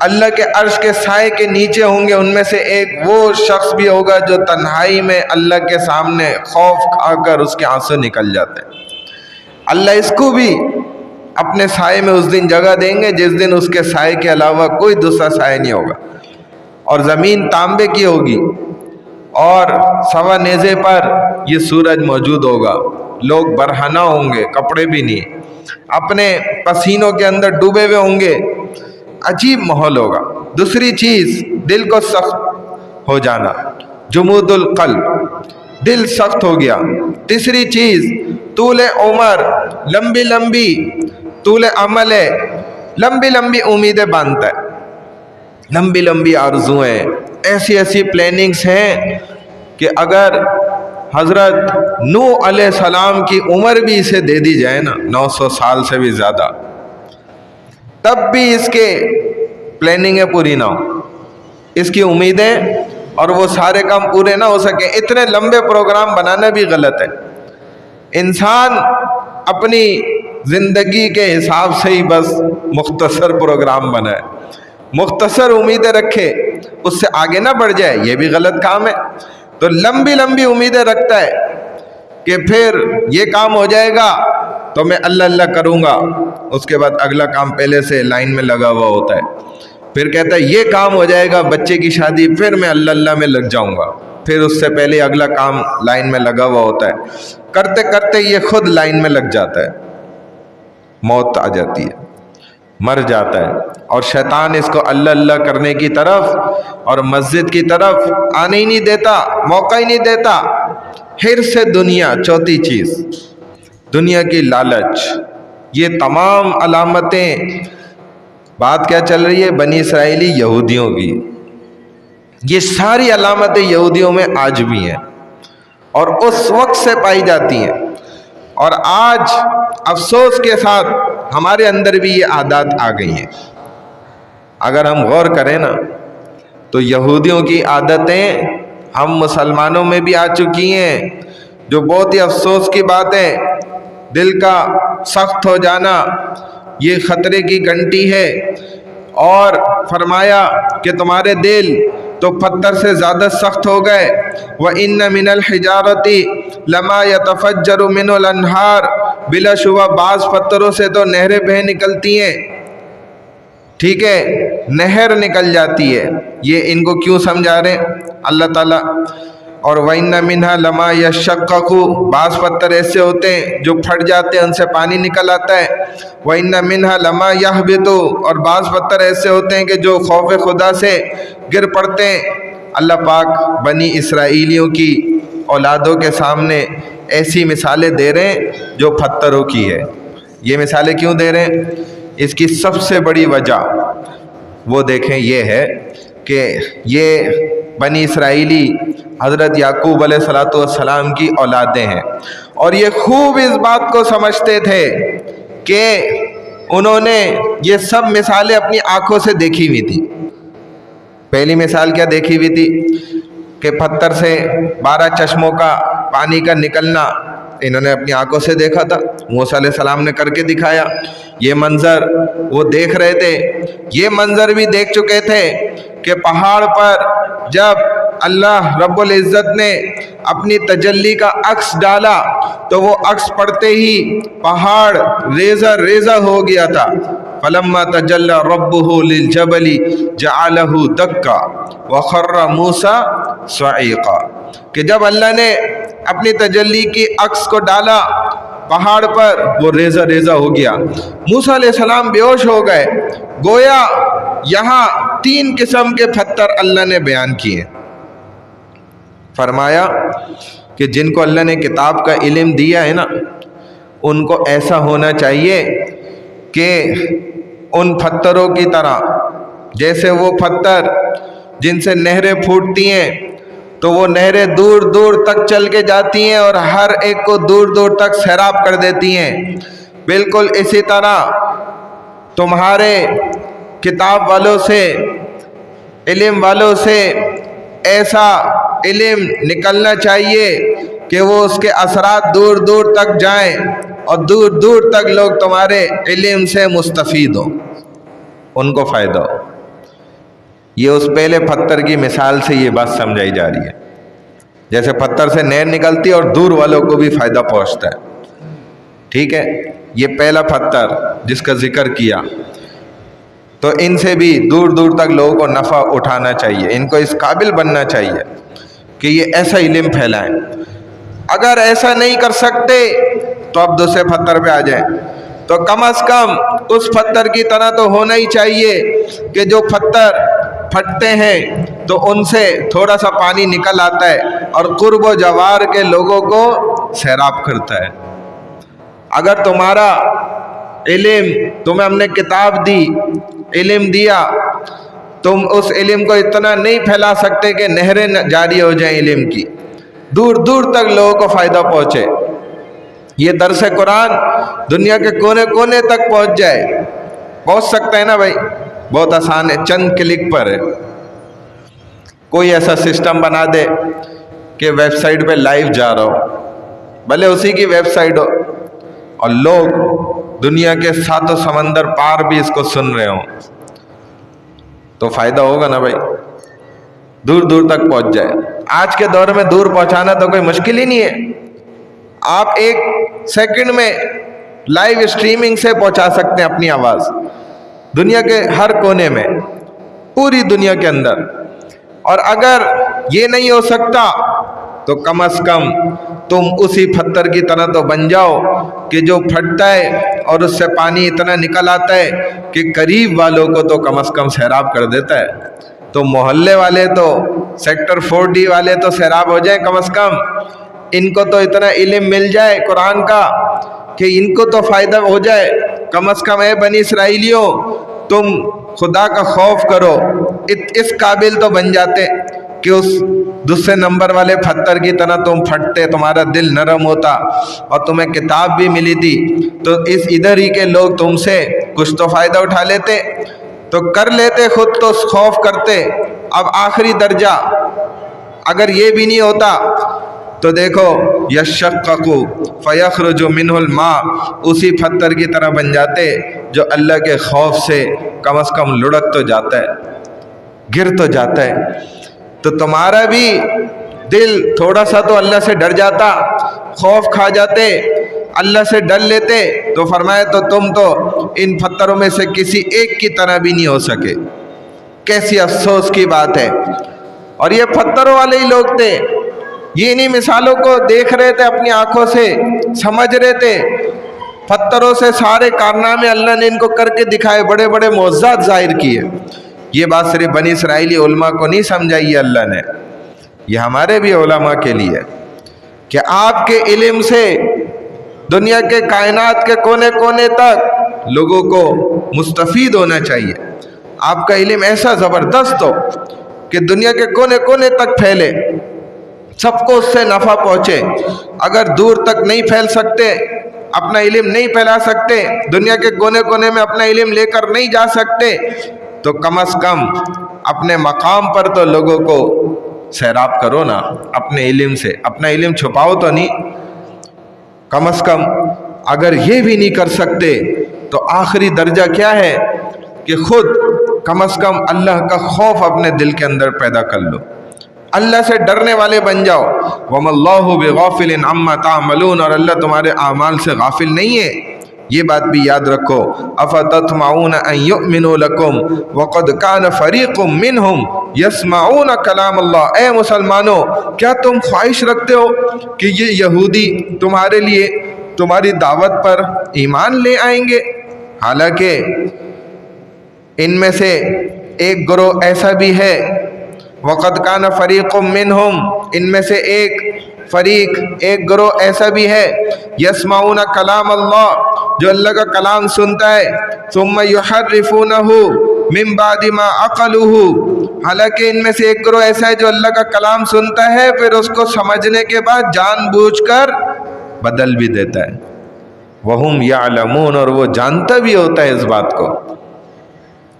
Speaker 1: اللہ کے عرش کے سائے کے نیچے ہوں گے۔ ان میں سے ایک وہ شخص بھی ہوگا جو تنہائی میں اللہ کے سامنے خوف کھا کر اس کے آنسو نکل جاتے ہیں۔ اللہ اس کو بھی اپنے سائے میں اس دن جگہ دیں گے جس دن اس کے سائے کے علاوہ کوئی دوسرا سائے نہیں ہوگا، اور زمین تانبے کی ہوگی، اور سوا نیزے پر یہ سورج موجود ہوگا، لوگ برہنہ ہوں گے، کپڑے بھی نہیں، اپنے پسینوں کے اندر ڈوبے ہوئے ہوں گے، عجیب ماحول ہوگا۔ دوسری چیز دل کو سخت ہو جانا، جمود القلب، دل سخت ہو گیا۔ تیسری چیز طول عمر، لمبی لمبی طول عمل ہے، لمبی لمبی امیدیں باندھتا ہے، لمبی لمبی آرزویں، ایسی ایسی پلاننگز ہیں کہ اگر حضرت نوح علیہ السلام کی عمر بھی اسے دے دی جائے نا 900 سال سے بھی زیادہ، تب بھی اس کے پلاننگیں پوری نہ ہو، اس کی امیدیں اور وہ سارے کام پورے نہ ہو سکیں۔ اتنے لمبے پروگرام بنانا بھی غلط ہے۔ انسان اپنی زندگی کے حساب سے ہی بس مختصر پروگرام بنائے، مختصر امیدیں رکھے، اس سے آگے نہ بڑھ جائے، یہ بھی غلط کام ہے۔ تو لمبی لمبی امیدیں رکھتا ہے کہ پھر یہ کام ہو جائے گا تو میں اللہ اللہ کروں گا، اس کے بعد اگلا کام پہلے سے لائن میں لگا ہوا ہوتا ہے، پھر کہتا ہے یہ کام ہو جائے گا بچے کی شادی، پھر میں اللہ اللہ میں لگ جاؤں گا، پھر اس سے پہلے اگلا کام لائن میں لگا ہوا ہوتا ہے، کرتے کرتے یہ خود لائن میں لگ جاتا ہے، موت آ جاتی ہے، مر جاتا ہے، اور شیطان اس کو اللہ اللہ کرنے کی طرف اور مسجد کی طرف آنے ہی نہیں دیتا، موقع ہی نہیں دیتا۔ حرص دنیا، چوتھی چیز دنیا کی لالچ، یہ تمام علامتیں، بات کیا چل رہی ہے بنی اسرائیلی یہودیوں کی، یہ ساری علامتیں یہودیوں میں آج بھی ہیں اور اس وقت سے پائی جاتی ہیں، اور آج افسوس کے ساتھ ہمارے اندر بھی یہ عادات آ گئی ہیں۔ اگر ہم غور کریں نا تو یہودیوں کی عادتیں ہم مسلمانوں میں بھی آ چکی ہیں، جو بہت ہی افسوس کی بات ہے، دل کا سخت ہو جانا یہ خطرے کی گھنٹی ہے۔ اور فرمایا کہ تمہارے دل تو پتھر سے زیادہ سخت ہو گئے، وَإِنَّ مِنَ الْحِجَارَةِ لَمَا يَتَفَجَّرُ مِنْهُ الْأَنْهَارُ، بلا شبہ بعض پتھروں سے تو نہریں بہہ نکلتی ہیں، ٹھیک ہے، نہر نکل جاتی ہے۔ یہ ان کو کیوں سمجھا رہے ہیں؟ اللہ تعالیٰ اور وَإِنَّ مِنْهَا لَمَا يَشَّقَّقُ بعض پتھر ایسے ہوتے ہیں جو پھٹ جاتے ہیں، ان سے پانی نکل آتا ہے۔ وَإِنَّ مِنْهَا لَمَا يَهْبِطُ اور بعض پتھر ایسے ہوتے ہیں کہ جو خوف خدا سے گر پڑتے ہیں۔ اللہ پاک بنی اسرائیلیوں کی اولادوں کے سامنے ایسی مثالیں دے رہے ہیں جو پتھروں کی ہے۔ یہ مثالیں کیوں دے رہے ہیں؟ اس کی سب سے بڑی وجہ وہ دیکھیں یہ ہے کہ یہ بنی اسرائیلی حضرت یعقوب علیہ السلام کی اولادیں ہیں، اور یہ خوب اس بات کو سمجھتے تھے کہ انہوں نے یہ سب مثالیں اپنی آنکھوں سے دیکھی ہوئی تھی۔ پہلی مثال کیا دیکھی ہوئی تھی کہ پتھر سے 12 چشموں کا پانی کا نکلنا انہوں نے اپنی آنکھوں سے دیکھا تھا، موسیٰ علیہ السلام نے کر کے دکھایا۔ یہ منظر وہ دیکھ رہے تھے۔ یہ منظر بھی دیکھ چکے تھے کہ پہاڑ پر جب اللہ رب العزت نے اپنی تجلی کا عکس ڈالا تو وہ عکس پڑتے ہی پہاڑ ریزہ ریزہ ہو گیا تھا۔ فلما تجلی ربہ للجبل جعلہ دکا وخر موسیٰ صعیقا، کہ جب اللہ نے اپنی تجلی کی عکس کو ڈالا پہاڑ پر وہ ریزہ ریزہ ہو گیا۔ موسیٰ علیہ السلام بے ہوش ہو گئے۔ گویا یہاں 3 قسم کے پتھر اللہ نے بیان کیے۔ فرمایا کہ جن کو اللہ نے کتاب کا علم دیا ہے نا، ان کو ایسا ہونا چاہیے کہ ان پتھروں کی طرح، جیسے وہ پتھر جن سے نہریں پھوٹتی ہیں تو وہ نہریں دور دور تک چل کے جاتی ہیں اور ہر ایک کو دور دور تک سیراب کر دیتی ہیں، بالکل اسی طرح تمہارے کتاب والوں سے، علم والوں سے ایسا علم نکلنا چاہیے کہ وہ اس کے اثرات دور دور تک جائیں اور دور دور تک لوگ تمہارے علم سے مستفید ہوں، ان کو فائدہ ہو۔ یہ اس پہلے پتھر کی مثال سے یہ بات سمجھائی جا رہی ہے، جیسے پتھر سے نہر نکلتی ہے اور دور والوں کو بھی فائدہ پہنچتا ہے، ٹھیک ہے۔ یہ پہلا پتھر جس کا ذکر کیا، تو ان سے بھی دور دور تک لوگوں کو نفع اٹھانا چاہیے، ان کو اس قابل بننا چاہیے کہ یہ ایسا علم پھیلائیں۔ اگر ایسا نہیں کر سکتے تو اب دوسرے پتھر پہ آ جائیں، تو کم از کم اس پتھر کی طرح تو ہونا ہی چاہیے کہ جو پتھر پھٹتے ہیں تو ان سے تھوڑا سا پانی نکل آتا ہے اور قرب و جوار کے لوگوں کو سیراب کرتا ہے۔ اگر تمہارا علم، تمہیں ہم نے کتاب دی، علم دیا، تم اس علم کو اتنا نہیں پھیلا سکتے کہ نہریں جاری ہو جائیں علم کی، دور دور تک لوگوں کو فائدہ پہنچے۔ یہ درس قرآن دنیا کے کونے کونے تک پہنچ جائے، پہنچ سکتا ہے نا بھائی، بہت آسان ہے، چند کلک پر ہے۔ کوئی ایسا سسٹم بنا دے کہ ویب سائٹ پہ لائیو جا رہا ہو، بھلے اسی کی ویب سائٹ ہو، اور لوگ دنیا کے 7 سمندر پار بھی اس کو سن رہے ہوں، تو فائدہ ہوگا نا بھائی، دور دور تک پہنچ جائے۔ آج کے دور میں دور پہنچانا تو کوئی مشکل ہی نہیں ہے، آپ 1 سیکنڈ میں لائیو اسٹریمنگ سے پہنچا سکتے ہیں اپنی آواز دنیا کے ہر کونے میں، پوری دنیا کے اندر۔ اور اگر یہ نہیں ہو سکتا تو کم از کم تم اسی پتھر کی طرح تو بن جاؤ کہ جو پھٹتا ہے اور اس سے پانی اتنا نکل آتا ہے کہ قریب والوں کو تو کم از کم سیراب کر دیتا ہے۔ تو محلے والے تو، سیکٹر 4D والے تو سیراب ہو جائیں کم از کم، ان کو تو اتنا علم مل جائے قرآن کا کہ ان کو تو فائدہ ہو جائے۔ کم از کم اے بنی اسرائیلیوں، تم خدا کا خوف کرو، اس قابل تو بن جاتے کہ اس دوسرے نمبر والے پتھر کی طرح تم پھٹتے، تمہارا دل نرم ہوتا، اور تمہیں کتاب بھی ملی تھی تو اس ادھر ہی کے لوگ تم سے کچھ تو فائدہ اٹھا لیتے، تو کر لیتے، خود تو خوف کرتے۔ اب آخری درجہ اگر یہ بھی نہیں ہوتا تو دیکھو یشقق فیخرج منہ الماء، اسی پتھر کی طرح بن جاتے جو اللہ کے خوف سے کم از کم لڑک تو جاتا ہے، گر تو جاتا ہے۔ تو تمہارا بھی دل تھوڑا سا تو اللہ سے ڈر جاتا، خوف کھا جاتے، اللہ سے ڈر لیتے، تو فرمایا تو تم تو ان پتھروں میں سے کسی ایک کی طرح بھی نہیں ہو سکے۔ کیسی افسوس کی بات ہے۔ اور یہ پتھروں والے ہی لوگ تھے یہ انہی مثالوں کو دیکھ رہے تھے، اپنی آنکھوں سے سمجھ رہے تھے. پتھروں سے سارے کارنامے اللہ نے ان کو کر کے دکھائے، بڑے بڑے معجزات ظاہر کیے. یہ بات صرف بنی اسرائیلی علماء کو نہیں سمجھائی ہے اللہ نے، یہ ہمارے بھی علماء کے لیے، کہ آپ کے علم سے دنیا کے کائنات کے کونے کونے تک لوگوں کو مستفید ہونا چاہیے. آپ کا علم ایسا زبردست ہو کہ دنیا کے کونے کونے تک پھیلے، سب کو اس سے نفع پہنچے. اگر دور تک نہیں پھیل سکتے، اپنا علم نہیں پھیلا سکتے، دنیا کے کونے کونے میں اپنا علم لے کر نہیں جا سکتے، تو کم از کم اپنے مقام پر تو لوگوں کو سیراب کرو نا اپنے علم سے. اپنا علم چھپاؤ تو نہیں. کم از کم اگر یہ بھی نہیں کر سکتے تو آخری درجہ کیا ہے کہ خود کم از کم اللہ کا خوف اپنے دل کے اندر پیدا کر لو، اللہ سے ڈرنے والے بن جاؤ. وَمَا اللَّهُ بِغَافِلٍ عَمَّا تَعْمَلُونَ، اور اللہ تمہارے اعمال سے غافل نہیں ہے. یہ بات بھی یاد رکھو. أَفَتَطْمَعُونَ أَن يُؤْمِنُوا لَكُمْ وَقَدْ كَانَ فَرِيقٌ مِّنْهُمْ يَسْمَعُونَ كَلَامَ اللَّهِ. اے مسلمانوں، کیا تم خواہش رکھتے ہو کہ یہ یہودی تمہارے لیے تمہاری دعوت پر ایمان لے آئیں گے؟ حالانکہ ان میں سے ایک گروہ ایسا بھی ہے، وَقَدْ كَانَ فَرِيقٌ مِّنْهُمْ، ان میں سے ایک گروہ ایسا بھی ہے، يَسْمَعُونَ كَلَامَ اللَّهِ، جو اللہ کا کلام سنتا ہے، ثُمَّ يُحَرِّفُونَهُ مِن بَعْدِ مَا عَقَلُوهُ، حالانکہ ان میں سے ایک گروہ ایسا ہے جو اللہ کا کلام سنتا ہے، پھر اس کو سمجھنے کے بعد جان بوجھ کر بدل بھی دیتا ہے. وَهُمْ يَعْلَمُونَ، اور وہ جانتا بھی ہوتا ہے اس بات کو.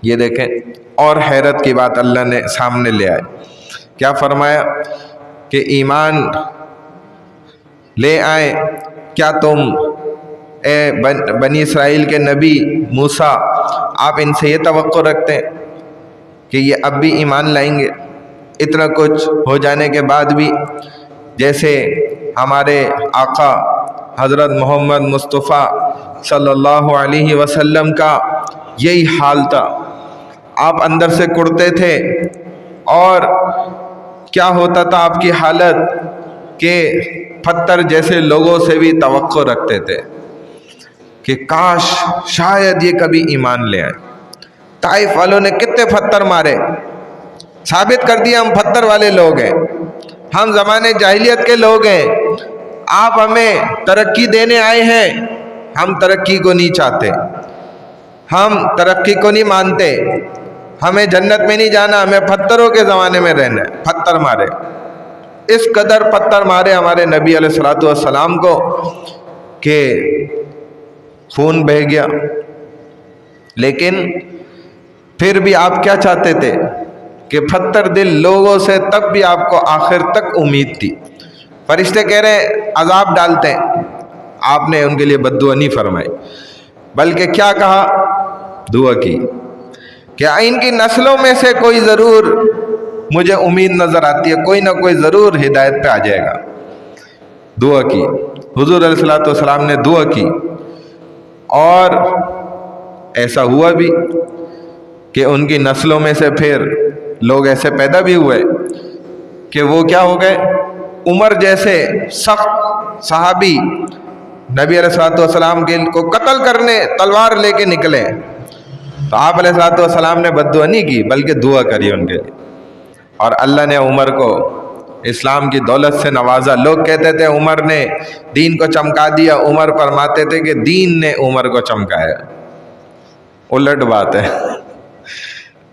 Speaker 1: یہ دیکھیں اور حیرت کی بات اللہ نے سامنے لے آئے. کیا فرمایا کہ ایمان لے آئے. کیا تم اے بنی اسرائیل کے نبی موسیٰ، آپ ان سے یہ توقع رکھتے ہیں کہ یہ اب بھی ایمان لائیں گے اتنا کچھ ہو جانے کے بعد بھی؟ جیسے ہمارے آقا حضرت محمد مصطفیٰ صلی اللہ علیہ وسلم کا یہی حال تھا. آپ اندر سے کڑتے تھے، اور کیا ہوتا تھا آپ کی حالت کہ پتھر جیسے لوگوں سے بھی توقع رکھتے تھے کہ کاش شاید یہ کبھی ایمان لے آئے. طائف والوں نے کتنے پتھر مارے، ثابت کر دیا ہم پتھر والے لوگ ہیں، ہم زمانے جاہلیت کے لوگ ہیں، آپ ہمیں ترقی دینے آئے ہیں، ہم ترقی کو نہیں چاہتے، ہم ترقی کو نہیں مانتے، ہمیں جنت میں نہیں جانا، ہمیں پتھروں کے زمانے میں رہنا ہے. پتھر مارے، اس قدر پتھر مارے ہمارے نبی علیہ السلام کو کہ خون بہہ گیا. لیکن پھر بھی آپ کیا چاہتے تھے کہ پتھر دل لوگوں سے تب بھی آپ کو آخر تک امید تھی. فرشتے کہہ رہے ہیں عذاب ڈالتے ہیں، آپ نے ان کے لیے بد دعا نہیں فرمائی، بلکہ کیا کہا؟ دعا کی کہ ان کی نسلوں میں سے کوئی ضرور مجھے امید نظر آتی ہے، کوئی نہ کوئی ضرور ہدایت پہ آ جائے گا. دعا کی، حضور علیہ السلام نے دعا کی، اور ایسا ہوا بھی کہ ان کی نسلوں میں سے پھر لوگ ایسے پیدا بھی ہوئے کہ وہ کیا ہو گئے، عمر جیسے سخت صحابی نبی علیہ السلام کو قتل کرنے تلوار لے کے نکلے. تو آپ علیہ السلام نے بد دعا نہیں کی بلکہ دعا کری ان کے لیے، اور اللہ نے عمر کو اسلام کی دولت سے نوازا. لوگ کہتے تھے عمر نے دین کو چمکا دیا، عمر فرماتے تھے کہ دین نے عمر کو چمکایا. الٹ بات ہے.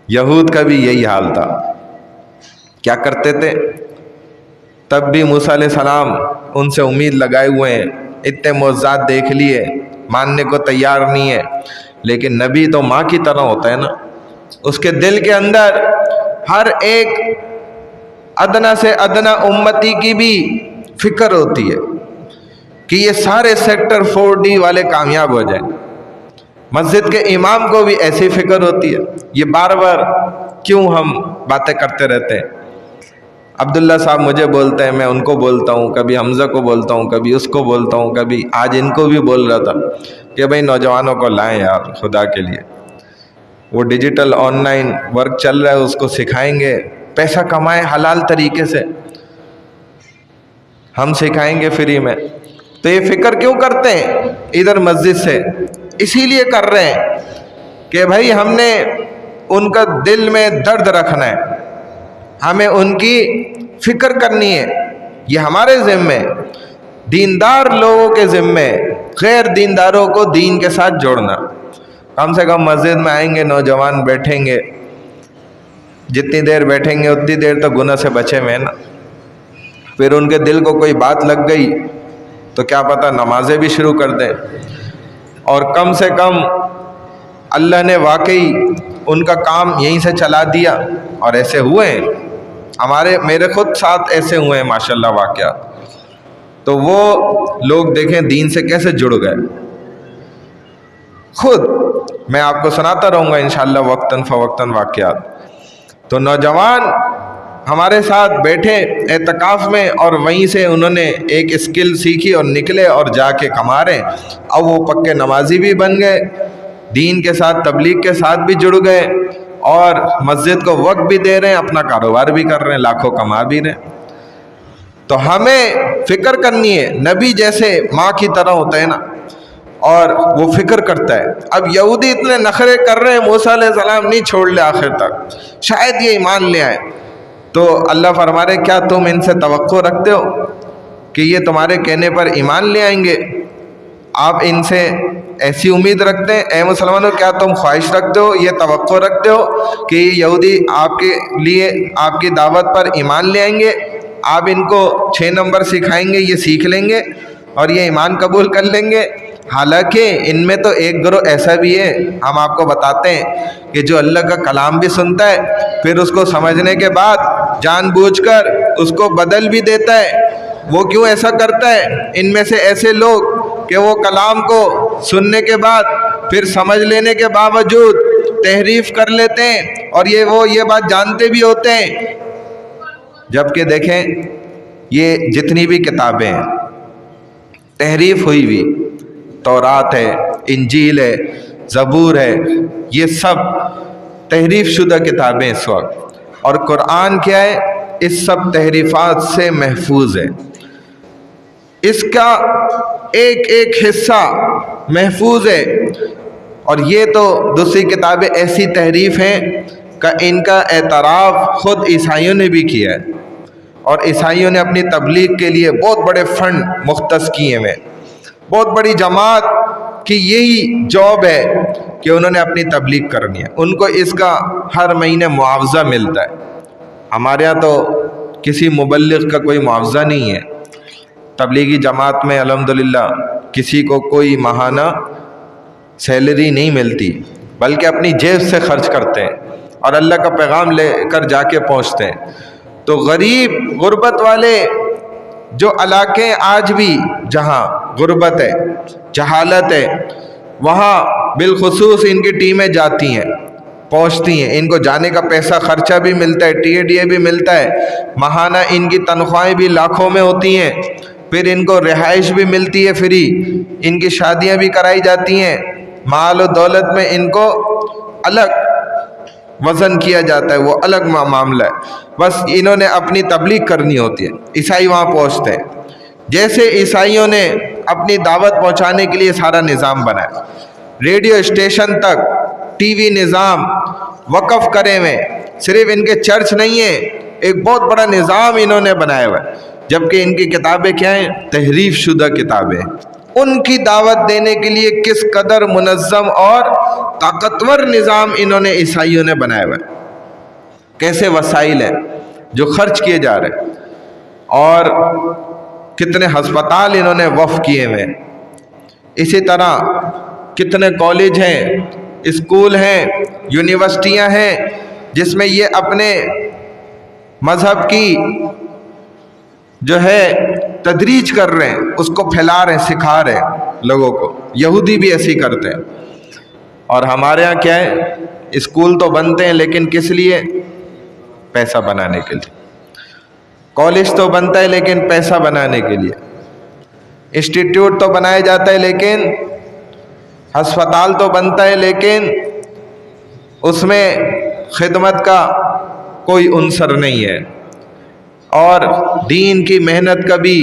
Speaker 1: یہود کا بھی یہی حال تھا. کیا کرتے تھے؟ تب بھی موسیٰ علیہ السلام ان سے امید لگائے ہوئے ہیں، اتنے معجزات دیکھ لیے، ماننے کو تیار نہیں ہے. لیکن نبی تو ماں کی طرح ہوتا ہے نا، اس کے دل کے اندر ہر ایک ادنا سے ادنا امتی کی بھی فکر ہوتی ہے کہ یہ سارے سیکٹر 4D والے کامیاب ہو جائیں. مسجد کے امام کو بھی ایسی فکر ہوتی ہے. یہ بار بار کیوں ہم باتیں کرتے رہتے ہیں؟ عبداللہ صاحب مجھے بولتے ہیں، میں ان کو بولتا ہوں، کبھی حمزہ کو بولتا ہوں، کبھی اس کو بولتا ہوں، کبھی آج ان کو بھی بول رہا تھا کہ بھائی نوجوانوں کو لائیں یار خدا کے لیے. وہ ڈیجیٹل آن لائن ورک چل رہا ہے، اس کو سکھائیں گے، پیسہ کمائیں حلال طریقے سے. ہم سکھائیں گے فری میں۔ تو یہ فکر کیوں کرتے ہیں ادھر مسجد سے؟ اسی لیے کر رہے ہیں کہ بھائی ہم نے ان کا دل میں درد رکھنا ہے، ہمیں ان کی فکر کرنی ہے، یہ ہمارے ذمے، دیندار لوگوں کے ذمے، غیر دینداروں کو دین کے ساتھ جوڑنا۔ کم سے کم مسجد میں آئیں گے، نوجوان بیٹھیں گے، جتنی دیر بیٹھیں گے اتنی دیر تو گناہ سے بچے ہوئے نا۔ پھر ان کے دل کو کوئی بات لگ گئی تو کیا پتہ نمازیں بھی شروع کر دیں، اور کم سے کم اللہ نے واقعی ان کا کام یہیں سے چلا دیا۔ اور ایسے ہوئے ہیں، میرے خود ساتھ ایسے ہوئے ہیں ماشاءاللہ واقعات۔ تو وہ لوگ دیکھیں دین سے کیسے جڑ گئے، خود میں آپ کو سناتا رہوں گا انشاءاللہ وقتاً فوقتاً واقعات۔ تو نوجوان ہمارے ساتھ بیٹھے اعتکاف میں، اور وہیں سے انہوں نے ایک اسکل سیکھی اور نکلے اور جا کے کما رہے ہیں۔ اب وہ پکے نمازی بھی بن گئے، دین کے ساتھ تبلیغ کے ساتھ بھی جڑ گئے، اور مسجد کو وقت بھی دے رہے ہیں، اپنا کاروبار بھی کر رہے ہیں، لاکھوں کما بھی رہے ہیں۔ تو ہمیں فکر کرنی ہے، نبی جیسے ماں کی طرح ہوتا ہے نا، اور وہ فکر کرتا ہے۔ اب یہودی اتنے نخرے کر رہے ہیں، موسیٰ علیہ السلام نہیں چھوڑ لے آخر تک، شاید یہ ایمان لے آئے۔ تو اللہ فرما رہے کیا تم ان سے توقع رکھتے ہو کہ یہ تمہارے کہنے پر ایمان لے آئیں گے؟ آپ ان سے ایسی امید رکھتے ہیں؟ اے مسلمانوں، کیا تم خواہش رکھتے ہو، یہ توقع رکھتے ہو کہ یہ یہودی آپ کے لیے آپ کی دعوت پر ایمان لے آئیں گے؟ آپ ان کو 6 نمبر سکھائیں گے، یہ سیکھ لیں گے اور یہ ایمان قبول کر لیں گے؟ حالانکہ ان میں تو ایک گروہ ایسا بھی ہے، ہم آپ کو بتاتے ہیں، کہ جو اللہ کا کلام بھی سنتا ہے، پھر اس کو سمجھنے کے بعد جان بوجھ کر اس کو بدل بھی دیتا ہے۔ وہ کیوں ایسا کرتا ہے؟ ان میں سے ایسے لوگ کہ وہ کلام کو سننے کے بعد پھر سمجھ لینے کے باوجود تحریف کر لیتے ہیں، اور وہ یہ بات جانتے بھی ہوتے ہیں۔ جبکہ دیکھیں یہ جتنی بھی کتابیں ہیں تحریف ہوئی ہوئی، تورات ہے، انجیل ہے، زبور ہے، یہ سب تحریف شدہ کتابیں اس وقت، اور قرآن کیا ہے؟ اس سب تحریفات سے محفوظ ہے، اس کا ایک ایک حصہ محفوظ ہے۔ اور یہ تو دوسری کتابیں ایسی تحریف ہیں کہ ان کا اعتراف خود عیسائیوں نے بھی کیا ہے، اور عیسائیوں نے اپنی تبلیغ کے لیے بہت بڑے فنڈ مختص کیے ہیں، بہت بڑی جماعت کی یہی جاب ہے کہ انہوں نے اپنی تبلیغ کرنی ہے، ان کو اس کا ہر مہینے معاوضہ ملتا ہے۔ ہمارے یہاں تو کسی مبلغ کا کوئی معاوضہ نہیں ہے، تبلیغی جماعت میں الحمدللہ کسی کو کوئی ماہانہ سیلری نہیں ملتی، بلکہ اپنی جیب سے خرچ کرتے ہیں اور اللہ کا پیغام لے کر جا کے پہنچتے ہیں۔ تو غریب غربت والے جو علاقے آج بھی جہاں غربت ہے، جہالت ہے، وہاں بالخصوص ان کی ٹیمیں جاتی ہیں، پہنچتی ہیں، ان کو جانے کا پیسہ خرچہ بھی ملتا ہے، TADA بھی ملتا ہے، ماہانہ ان کی تنخواہیں بھی لاکھوں میں ہوتی ہیں، پھر ان کو رہائش بھی ملتی ہے فری، ان کی شادیاں بھی کرائی جاتی ہیں، مال و دولت میں ان کو الگ وزن کیا جاتا ہے، وہ الگ معاملہ ہے، بس انہوں نے اپنی تبلیغ کرنی ہوتی ہے۔ عیسائی وہاں پہنچتے ہیں، جیسے عیسائیوں نے اپنی دعوت پہنچانے کے لیے سارا نظام بنایا، ریڈیو اسٹیشن تک، ٹی وی نظام وقف کرے ہوئے، صرف ان کے چرچ نہیں ہے، ایک بہت بڑا نظام انہوں نے بنایا ہوا ہے، جبکہ ان کی کتابیں کیا ہیں؟ تحریف شدہ کتابیں۔ ان کی دعوت دینے کے لیے کس قدر منظم اور طاقتور نظام انہوں نے عیسائیوں نے بنایا ہوا ہے، کیسے وسائل ہیں جو خرچ کیے جا رہے ہیں، اور کتنے ہسپتال انہوں نے وقف کیے ہوئے ہیں، اسی طرح کتنے کالج ہیں، اسکول ہیں، یونیورسٹیاں ہیں، جس میں یہ اپنے مذہب کی جو ہے تدریج کر رہے ہیں، اس کو پھیلا رہے ہیں، سکھا رہے ہیں لوگوں کو۔ یہودی بھی ایسے ہی کرتے ہیں، اور ہمارے ہاں کیا ہے؟ اسکول تو بنتے ہیں لیکن کس لیے؟ پیسہ بنانے کے لیے۔ کالج تو بنتا ہے لیکن پیسہ بنانے کے لیے، انسٹیٹیوٹ تو بنایا جاتا ہے لیکن، ہسپتال تو بنتا ہے لیکن اس میں خدمت کا کوئی عنصر نہیں ہے، اور دین کی محنت کا بھی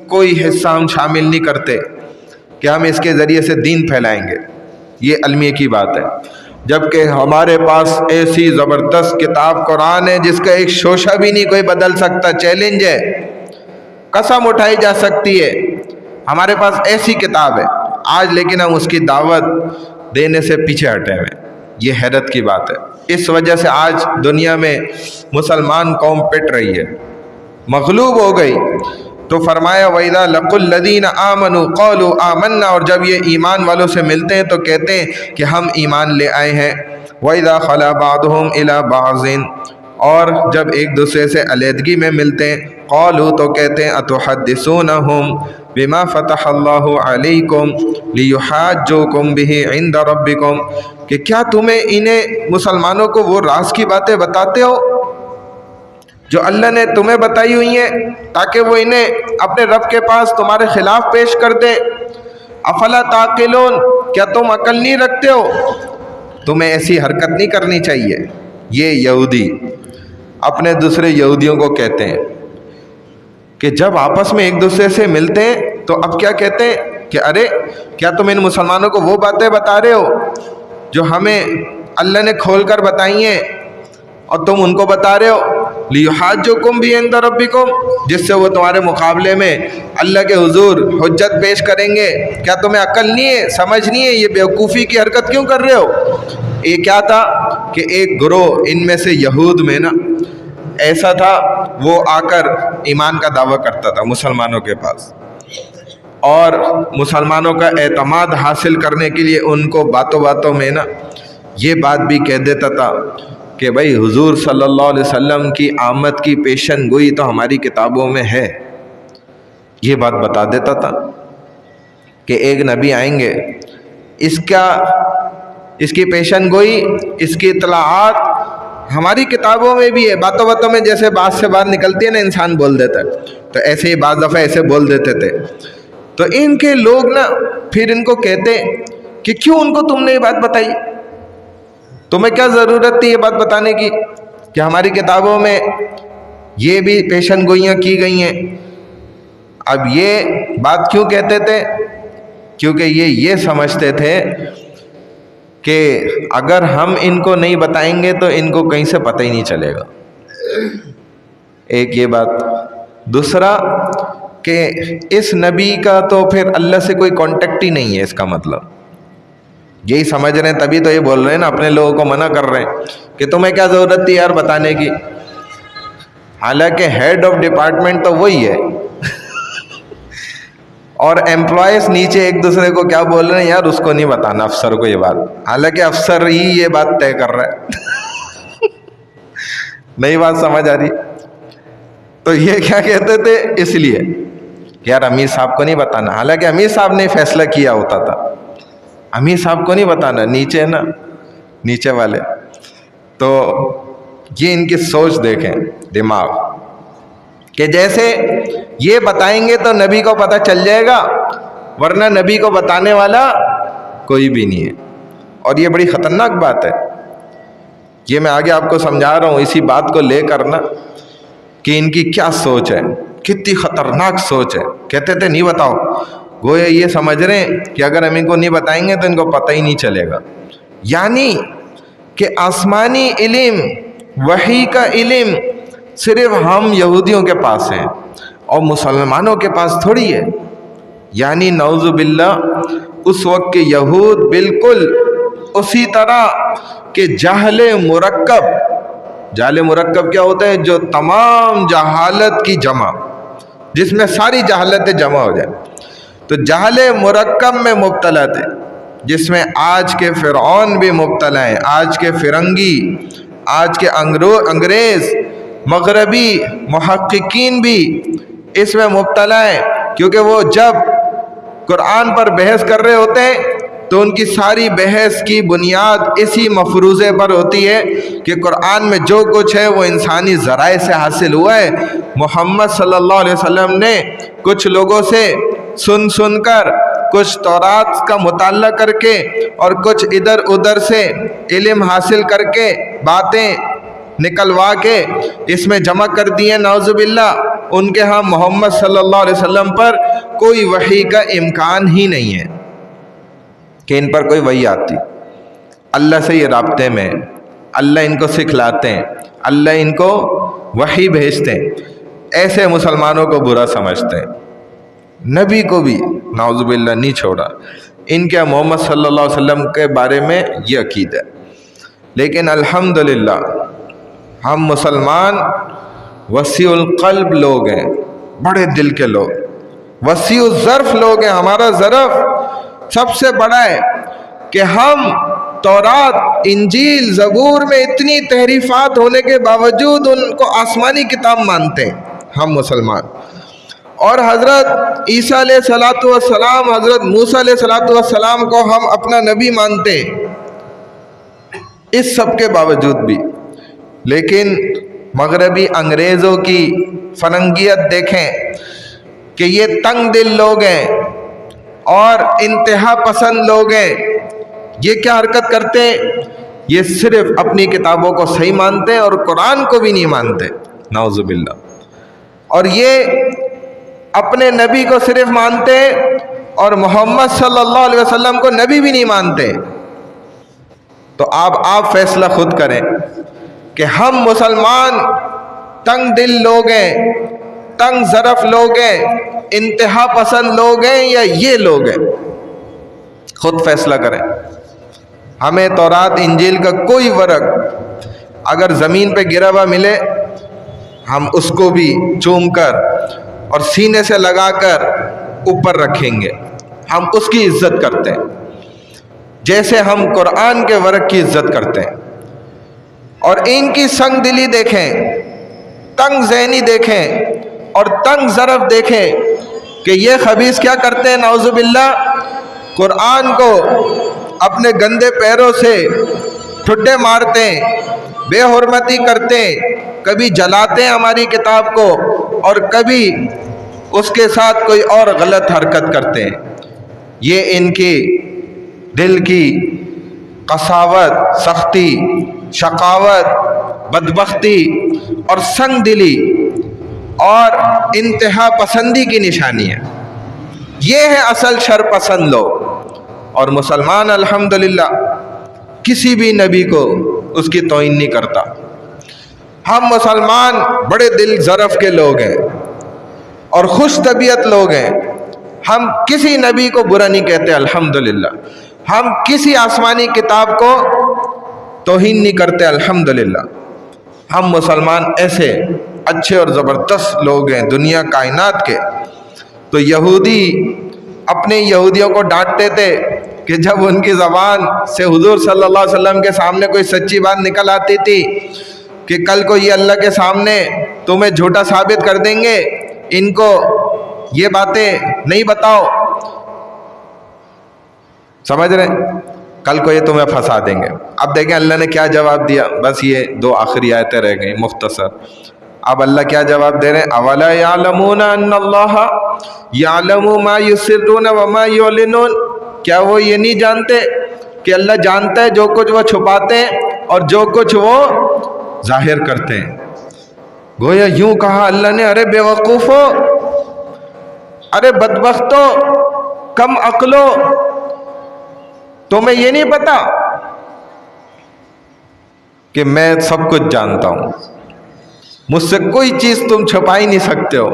Speaker 1: کوئی حصہ ہم شامل نہیں کرتے کہ ہم اس کے ذریعے سے دین پھیلائیں گے، یہ المیہ کی بات ہے۔ جبکہ ہمارے پاس ایسی زبردست کتاب قرآن ہے جس کا ایک شوشہ بھی نہیں کوئی بدل سکتا، چیلنج ہے، قسم اٹھائی جا سکتی ہے، ہمارے پاس ایسی کتاب ہے آج، لیکن ہم اس کی دعوت دینے سے پیچھے ہٹے ہوئے، یہ حیرت کی بات ہے۔ اس وجہ سے آج دنیا میں مسلمان قوم پٹ رہی ہے، مغلوب ہو گئی۔ تو فرمایا وَإِذَا لَقُوا الَّذِينَ آمَنُوا قَالُوا آمَنَّا، اور جب یہ ایمان والوں سے ملتے ہیں تو کہتے ہیں کہ ہم ایمان لے آئے ہیں۔ وَإِذَا خَلَا بَعْضُهُمْ إِلَى بَعْضٍ، اور جب ایک دوسرے سے علیحدگی میں ملتے ہیں، قالوا تو کہتے ہیں أَتُحَدِّثُونَهُمْ بِمَا فَتَحَ اللَّهُ عَلَيْكُمْ لِيُحَاجُّوكُمْ بِهِ عِنْدَ رَبِّكُمْ، کہ کیا تمہیں انہیں مسلمانوں کو وہ راز کی باتیں بتاتے ہو جو اللہ نے تمہیں بتائی ہوئی ہیں، تاکہ وہ انہیں اپنے رب کے پاس تمہارے خلاف پیش کر دے۔ افلا تعقلون، کیا تم عقل نہیں رکھتے ہو؟ تمہیں ایسی حرکت نہیں کرنی چاہیے۔ یہ یہودی اپنے دوسرے یہودیوں کو کہتے ہیں کہ جب آپس میں ایک دوسرے سے ملتے ہیں تو اب کیا کہتے ہیں کہ ارے کیا تم ان مسلمانوں کو وہ باتیں بتا رہے ہو جو ہمیں اللہ نے کھول کر بتائی ہیں اور تم ان کو بتا رہے ہو؟ لِيُحَاجُّوكُمْ بِهِ عِنْدَ رَبِّكُمْ، جس سے وہ تمہارے مقابلے میں اللہ کے حضور حجت پیش کریں گے۔ کیا تمہیں عقل نہیں ہے، سمجھ نہیں ہے، یہ بیوقوفی کی حرکت کیوں کر رہے ہو؟ یہ کیا تھا کہ ایک گروہ ان میں سے یہود میں نا ایسا تھا، وہ آ کر ایمان کا دعویٰ کرتا تھا مسلمانوں کے پاس، اور مسلمانوں کا اعتماد حاصل کرنے کے لیے ان کو باتوں باتوں میں نا یہ بات بھی کہہ دیتا تھا کہ بھائی حضور صلی اللہ علیہ وسلم کی آمد کی پیشن گوئی تو ہماری کتابوں میں ہے۔ یہ بات بتا دیتا تھا کہ ایک نبی آئیں گے، اس کی پیشن گوئی، اس کی اطلاعات ہماری کتابوں میں بھی ہے۔ باتوں باتوں میں جیسے بات سے بات نکلتی ہے نا، انسان بول دیتا ہے، تو ایسے ہی بعض دفعہ ایسے بول دیتے تھے۔ تو ان کے لوگ نا پھر ان کو کہتے کہ کیوں ان کو تم نے یہ بات بتائی؟ تمہیں کیا ضرورت تھی یہ بات بتانے کی کہ ہماری کتابوں میں یہ بھی پیشن گوئیاں کی گئی ہیں؟ اب یہ بات کیوں کہتے تھے؟ کیونکہ یہ سمجھتے تھے کہ اگر ہم ان کو نہیں بتائیں گے تو ان کو کہیں سے پتہ ہی نہیں چلے گا۔ ایک یہ بات۔ دوسرا کہ اس نبی کا تو پھر اللہ سے کوئی کانٹیکٹ ہی نہیں ہے، اس کا مطلب یہی سمجھ رہے ہیں، تبھی تو یہ بول رہے ہیں نا، اپنے لوگوں کو منع کر رہے ہیں کہ تمہیں کیا ضرورت تھی یار بتانے کی، حالانکہ ہیڈ آف ڈپارٹمنٹ تو وہی ہے اور ایمپلائیز نیچے ایک دوسرے کو کیا بول رہے ہیں، یار اس کو نہیں بتانا افسر کو یہ بات، حالانکہ افسر ہی یہ بات طے کر رہا ہے نئی بات سمجھ آ رہی؟ تو یہ کیا کہتے تھے اس لیے کہ یار امیر صاحب کو نہیں بتانا، حالانکہ امیر صاحب نے فیصلہ کیا ہوتا تھا، امیر صاحب کو نہیں بتانا، نیچے نا نیچے والے۔ تو یہ ان کی سوچ دیکھیں، دماغ، کہ جیسے یہ بتائیں گے تو نبی کو پتہ چل جائے گا، ورنہ نبی کو بتانے والا کوئی بھی نہیں ہے۔ اور یہ بڑی خطرناک بات ہے، یہ میں آگے آپ کو سمجھا رہا ہوں اسی بات کو لے کر نا کہ ان کی کیا سوچ ہے، کتنی خطرناک سوچ ہے۔ کہتے تھے نہیں بتاؤ، گویا یہ سمجھ رہے ہیں کہ اگر ہم ان کو نہیں بتائیں گے تو ان کو پتہ ہی نہیں چلے گا، یعنی کہ آسمانی علم، وحی کا علم صرف ہم یہودیوں کے پاس ہے اور مسلمانوں کے پاس تھوڑی ہے۔ یعنی نعوذ باللہ اس وقت کے یہود بالکل اسی طرح کہ جہل مرکب، جہل مرکب کیا ہوتا ہے؟ جو تمام جہالت کی جمع، جس میں ساری جہالتیں جمع ہو جائے، تو جہل مرکب میں مبتلا تھے، جس میں آج کے فرعون بھی مبتلا ہیں، آج کے فرنگی، آج کے انگریز، مغربی محققین بھی اس میں مبتلا ہیں، کیونکہ وہ جب قرآن پر بحث کر رہے ہوتے ہیں تو ان کی ساری بحث کی بنیاد اسی مفروضے پر ہوتی ہے کہ قرآن میں جو کچھ ہے وہ انسانی ذرائع سے حاصل ہوا ہے۔ محمد صلی اللہ علیہ وسلم نے کچھ لوگوں سے سن کر، کچھ تورات کا مطالعہ کر کے اور کچھ ادھر ادھر سے علم حاصل کر کے باتیں نکلوا کے اس میں جمع کر دیے نعوذ باللہ، ان کے ہاں محمد صلی اللہ علیہ وسلم پر کوئی وحی کا امکان ہی نہیں ہے کہ ان پر کوئی وحی آتی۔ اللہ سے یہ رابطے میں، اللہ ان کو سکھلاتے ہیں، اللہ ان کو وحی بھیجتے ہیں، ایسے مسلمانوں کو برا سمجھتے ہیں، نبی کو بھی نعوذ باللہ نہیں چھوڑا، ان کے محمد صلی اللہ علیہ وسلم کے بارے میں یہ عقیدہ ہے۔ لیکن الحمدللہ ہم مسلمان وسیع القلب لوگ ہیں، بڑے دل کے لوگ، وسیع الظرف لوگ ہیں۔ ہمارا ظرف سب سے بڑا ہے کہ ہم تورات، انجیل، زبور میں اتنی تحریفات ہونے کے باوجود ان کو آسمانی کتاب مانتے ہیں ہم مسلمان، اور حضرت عیسیٰ علیہ الصلوۃ والسلام، حضرت موسیٰ علیہ الصلوۃ والسلام کو ہم اپنا نبی مانتے ہیں، اس سب کے باوجود بھی۔ لیکن مغربی انگریزوں کی فرنگیت دیکھیں کہ یہ تنگ دل لوگ ہیں اور انتہا پسند لوگ ہیں۔ یہ کیا حرکت کرتے ہیں؟ یہ صرف اپنی کتابوں کو صحیح مانتے ہیں اور قرآن کو بھی نہیں مانتے، نعوذ باللہ، اور یہ اپنے نبی کو صرف مانتے ہیں اور محمد صلی اللہ علیہ وسلم کو نبی بھی نہیں مانتے۔ تو آپ فیصلہ خود کریں کہ ہم مسلمان تنگ دل لوگ ہیں، تنگ ظرف لوگ ہیں، انتہا پسند لوگ ہیں، یا یہ لوگ ہیں؟ خود فیصلہ کریں۔ ہمیں تورات انجیل کا کوئی ورق اگر زمین پہ گرا ہوا ملے، ہم اس کو بھی چوم کر اور سینے سے لگا کر اوپر رکھیں گے۔ ہم اس کی عزت کرتے ہیں جیسے ہم قرآن کے ورق کی عزت کرتے ہیں۔ اور ان کی سنگ دلی دیکھیں، تنگ ذہنی دیکھیں اور تنگ ظرف دیکھیں کہ یہ خبیث کیا کرتے ہیں، نعوذ باللہ، قرآن کو اپنے گندے پیروں سے ٹھڈے مارتے ہیں، بے حرمتی کرتے ہیں، کبھی جلاتے ہیں ہماری کتاب کو اور کبھی اس کے ساتھ کوئی اور غلط حرکت کرتے ہیں۔ یہ ان کی دل کی قساوت، سختی، شقاوت، بدبختی اور سنگ دلی اور انتہا پسندی کی نشانی ہے۔ یہ ہے اصل شر پسند لوگ۔ اور مسلمان الحمدللہ کسی بھی نبی کو اس کی توہین نہیں کرتا۔ ہم مسلمان بڑے دل ظرف کے لوگ ہیں اور خوش طبیعت لوگ ہیں۔ ہم کسی نبی کو برا نہیں کہتے الحمدللہ، ہم کسی آسمانی کتاب کو توہین نہیں کرتے الحمدللہ۔ ہم مسلمان ایسے اچھے اور زبردست لوگ ہیں دنیا کائنات کے۔ تو یہودی اپنے یہودیوں کو ڈانٹتے تھے کہ جب ان کی زبان سے حضور صلی اللہ علیہ وسلم کے سامنے کوئی سچی بات نکل آتی تھی کہ کل کو یہ اللہ کے سامنے تمہیں جھوٹا ثابت کر دیں گے، ان کو یہ باتیں نہیں بتاؤ، سمجھ رہے ہیں، کل کو یہ تمہیں پھنسا دیں گے۔ اب دیکھیں اللہ نے کیا جواب دیا، بس یہ دو آخری آیتیں رہ گئیں مختصر۔ اب اللہ کیا جواب دے رہے ہیں؟ اولا یعلمون ان اللہ یعلم ما یسرون وما یعلنون، کیا وہ یہ نہیں جانتے کہ اللہ جانتا ہے جو کچھ وہ چھپاتے ہیں اور جو کچھ وہ ظاہر کرتے ہیں۔ گویا یوں کہا اللہ نے، ارے بے وقوفو، ارے بدبختو، کم عقلو، تمہیں یہ نہیں پتا کہ میں سب کچھ جانتا ہوں، مجھ سے کوئی چیز تم چھپا ہی نہیں سکتے ہو،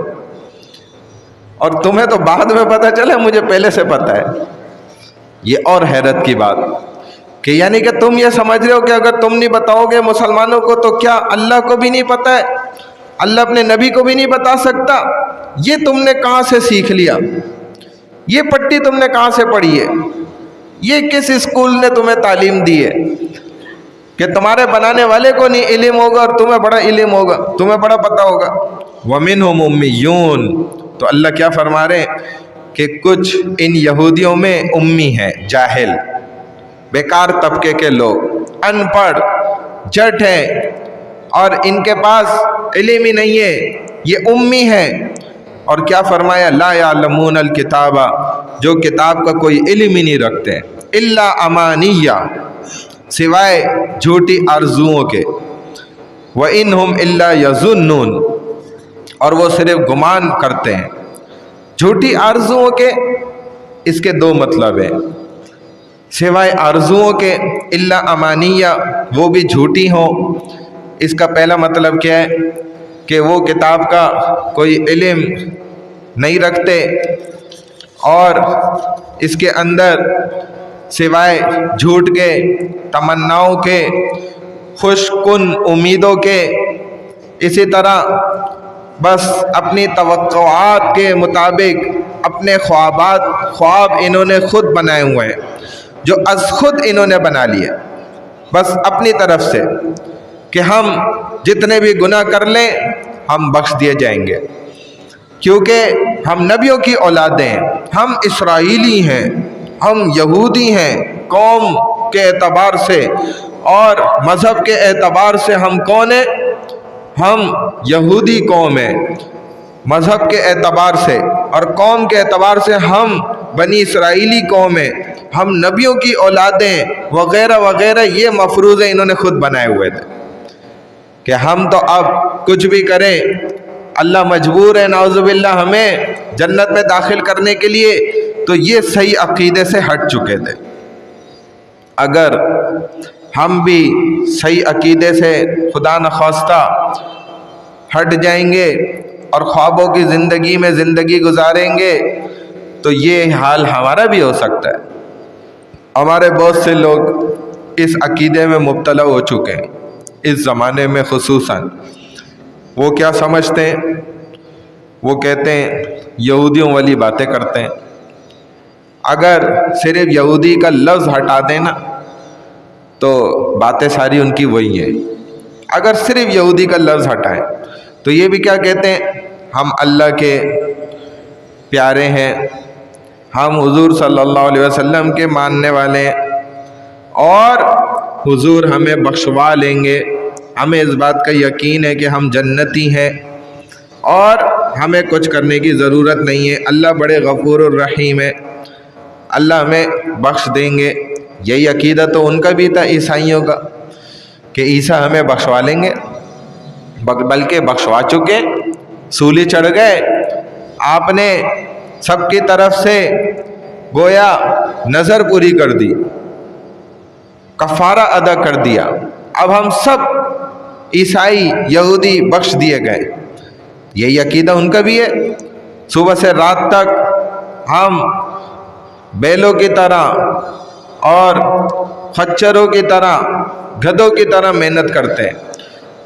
Speaker 1: اور تمہیں تو بعد میں پتا چلے، مجھے پہلے سے پتا ہے۔ یہ اور حیرت کی بات کہ یعنی کہ تم یہ سمجھ رہے ہو کہ اگر تم نہیں بتاؤ گے مسلمانوں کو تو کیا اللہ کو بھی نہیں پتا ہے؟ اللہ اپنے نبی کو بھی نہیں بتا سکتا؟ یہ تم نے کہاں سے سیکھ لیا؟ یہ پٹی تم نے کہاں سے پڑھی ہے؟ یہ کس اسکول نے تمہیں تعلیم دی ہے کہ تمہارے بنانے والے کو نہیں علم ہوگا اور تمہیں بڑا علم ہوگا، تمہیں بڑا پتہ ہوگا؟ وَمِنْهُمْ أُمِّيُّونَ، تو اللہ کیا فرما رہے ہیں کہ کچھ ان یہودیوں میں امی ہیں، جاہل، بیکار طبقے کے لوگ، ان پڑھ، جٹ ہیں اور ان کے پاس علم ہی نہیں ہے، یہ امی ہیں۔ اور کیا فرمایا؟ لا یعلمون الکتاب، جو کتاب کا کوئی علم ہی نہیں رکھتے، الا امانیہ، سوائے جھوٹی آرزوؤں کے، وَإِنْهُمْ إِلَّا يَظُنُّونَ، اور وہ صرف گمان کرتے ہیں۔ جھوٹی آرزوؤں کے اس کے دو مطلب ہیں، سوائے آرزوؤں کے الا امانیہ، وہ بھی جھوٹی ہوں۔ اس کا پہلا مطلب کیا ہے کہ وہ کتاب کا کوئی علم نہیں رکھتے اور اس کے اندر سوائے جھوٹ کے، تمناؤں کے، خوش کن امیدوں کے، اسی طرح بس اپنی توقعات کے مطابق اپنے خواب انہوں نے خود بنائے ہوئے ہیں، جو از خود انہوں نے بنا لیے بس اپنی طرف سے، کہ ہم جتنے بھی گناہ کر لیں ہم بخش دیے جائیں گے، کیونکہ ہم نبیوں کی اولادیں ہیں، ہم اسرائیلی ہیں، ہم یہودی ہیں، قوم کے اعتبار سے اور مذہب کے اعتبار سے ہم کون ہیں؟ ہم یہودی قوم ہیں مذہب کے اعتبار سے، اور قوم کے اعتبار سے ہم بنی اسرائیلی قوم ہیں، ہم نبیوں کی اولادیں وغیرہ وغیرہ، یہ مفروضے انہوں نے خود بنائے ہوئے تھے کہ ہم تو اب کچھ بھی کریں اللہ مجبور ہے نعوذ باللہ ہمیں جنت میں داخل کرنے کے لیے، تو یہ صحیح عقیدے سے ہٹ چکے تھے۔ اگر ہم بھی صحیح عقیدے سے خدا نخواستہ ہٹ جائیں گے اور خوابوں کی زندگی میں زندگی گزاریں گے تو یہ حال ہمارا بھی ہو سکتا ہے۔ ہمارے بہت سے لوگ اس عقیدے میں مبتلا ہو چکے ہیں اس زمانے میں خصوصاً۔ وہ کیا سمجھتے ہیں؟ وہ کہتے ہیں یہودیوں والی باتیں کرتے ہیں، اگر صرف یہودی کا لفظ ہٹا دینا تو باتیں ساری ان کی وہی ہیں، اگر صرف یہودی کا لفظ ہٹائیں تو یہ بھی کیا کہتے ہیں؟ ہم اللہ کے پیارے ہیں، ہم حضور صلی اللہ علیہ وسلم کے ماننے والے ہیں اور حضور ہمیں بخشوا لیں گے، ہمیں اس بات کا یقین ہے کہ ہم جنتی ہیں اور ہمیں کچھ کرنے کی ضرورت نہیں ہے، اللہ بڑے غفور الرحیم ہے، اللہ ہمیں بخش دیں گے۔ یہی عقیدہ تو ان کا بھی تھا عیسائیوں کا کہ عیسیٰ ہمیں بخشوا لیں گے، بلکہ بخشوا چکے، سولی چڑھ گئے، آپ نے سب کی طرف سے گویا نظر پوری کر دی، کفارہ ادا کر دیا، اب ہم سب عیسائی یہودی بخش دیے گئے۔ یہی عقیدہ ان کا بھی ہے، صبح سے رات تک ہم بیلوں کی طرح اور خچروں کی طرح، گدھوں کی طرح محنت کرتے ہیں،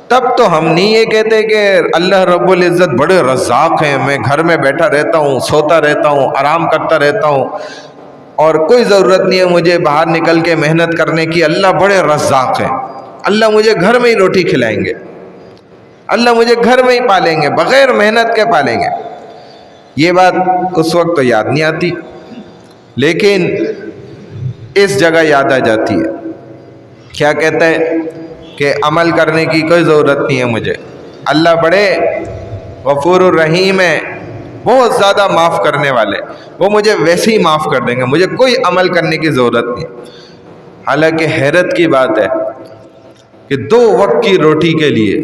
Speaker 1: تب تو ہم نہیں یہ کہتے کہ اللہ رب العزت بڑے رزاق ہیں، میں گھر میں بیٹھا رہتا ہوں، سوتا رہتا ہوں، آرام کرتا رہتا ہوں اور کوئی ضرورت نہیں ہے مجھے باہر نکل کے محنت کرنے کی، اللہ بڑے رزاق ہیں، اللہ مجھے گھر میں ہی روٹی کھلائیں گے، اللہ مجھے گھر میں ہی پالیں گے، بغیر محنت کے پالیں گے۔ یہ بات اس وقت تو یاد نہیں آتی، لیکن اس جگہ یاد آ جاتی ہے۔ کیا کہتا ہے کہ عمل کرنے کی کوئی ضرورت نہیں ہے مجھے، اللہ بڑے غفور الرحیم ہے، بہت زیادہ معاف کرنے والے، وہ مجھے ویسے ہی معاف کر دیں گے، مجھے کوئی عمل کرنے کی ضرورت نہیں۔ حالانکہ حیرت کی بات ہے کہ 2 وقت کی روٹی کے لیے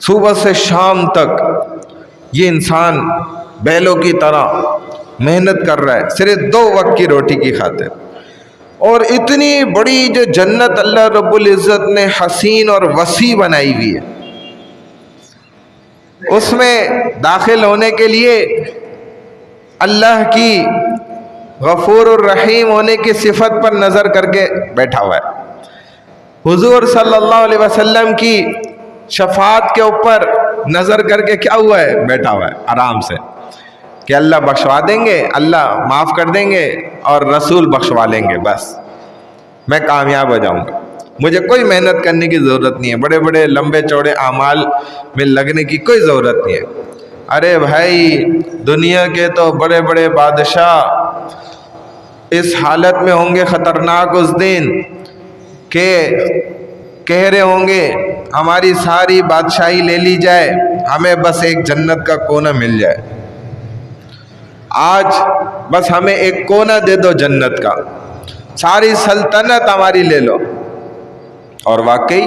Speaker 1: صبح سے شام تک یہ انسان بیلوں کی طرح محنت کر رہا ہے صرف 2 وقت کی روٹی کی خاطر، اور اتنی بڑی جو جنت اللہ رب العزت نے حسین اور وسیع بنائی ہوئی ہے، اس میں داخل ہونے کے لیے اللہ کی غفور الرحیم ہونے کی صفت پر نظر کر کے بیٹھا ہوا ہے، حضور صلی اللہ علیہ وسلم کی شفاعت کے اوپر نظر کر کے کیا ہوا ہے؟ بیٹھا ہوا ہے آرام سے، کہ اللہ بخشوا دیں گے، اللہ معاف کر دیں گے اور رسول بخشوا لیں گے، بس میں کامیاب ہو جاؤں گا، مجھے کوئی محنت کرنے کی ضرورت نہیں ہے، بڑے بڑے لمبے چوڑے اعمال میں لگنے کی کوئی ضرورت نہیں ہے۔ ارے بھائی، دنیا کے تو بڑے بڑے بادشاہ اس حالت میں ہوں گے خطرناک اس دن کہ کہہ رہے ہوں گے ہماری ساری بادشاہی لے لی جائے، ہمیں بس ایک جنت کا کونا مل جائے، آج بس ہمیں ایک کونا دے دو جنت کا، ساری سلطنت ہماری لے لو۔ اور واقعی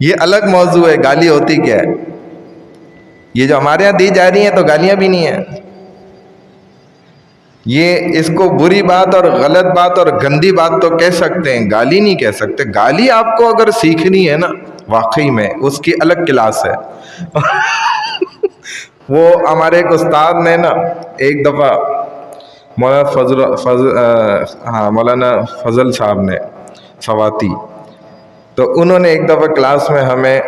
Speaker 1: یہ الگ موضوع ہے، گالی ہوتی کیا ہے؟ یہ جو ہمارے یہاں دی جا رہی ہیں تو گالیاں بھی نہیں ہیں، یہ اس کو بری بات اور غلط بات اور گندی بات تو کہہ سکتے ہیں، گالی نہیں کہہ سکتے۔ گالی آپ کو اگر سیکھنی ہے نا واقعی میں اس کی الگ کلاس ہے۔ وہ ہمارے ایک استاد نے نا ایک دفعہ مولانا فضل صاحب نے سواتی، تو انہوں نے ایک دفعہ کلاس میں ہمیں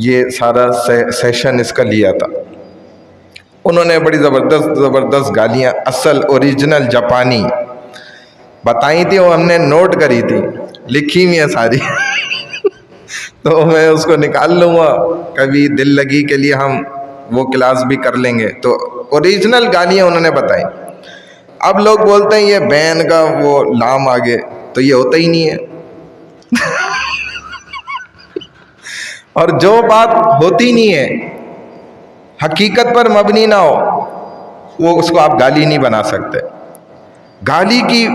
Speaker 1: یہ سارا سیشن اس کا لیا تھا۔ انہوں نے بڑی زبردست گالیاں اصل اوریجنل جاپانی بتائی تھی، وہ ہم نے نوٹ کری تھی، لکھی ہوئی ہیں ساری۔ تو میں اس کو نکال لوں گا، کبھی دل لگی کے لیے ہم وہ کلاس بھی کر لیں گے۔ تو اوریجنل گالیاں انہوں نے بتائی۔ اب لوگ بولتے ہیں یہ بین کا وہ لام آگے، تو یہ ہوتا ہی نہیں ہے۔ اور جو بات ہوتی نہیں ہے، حقیقت پر مبنی نہ ہو، وہ اس کو آپ گالی نہیں بنا سکتے۔ گالی کی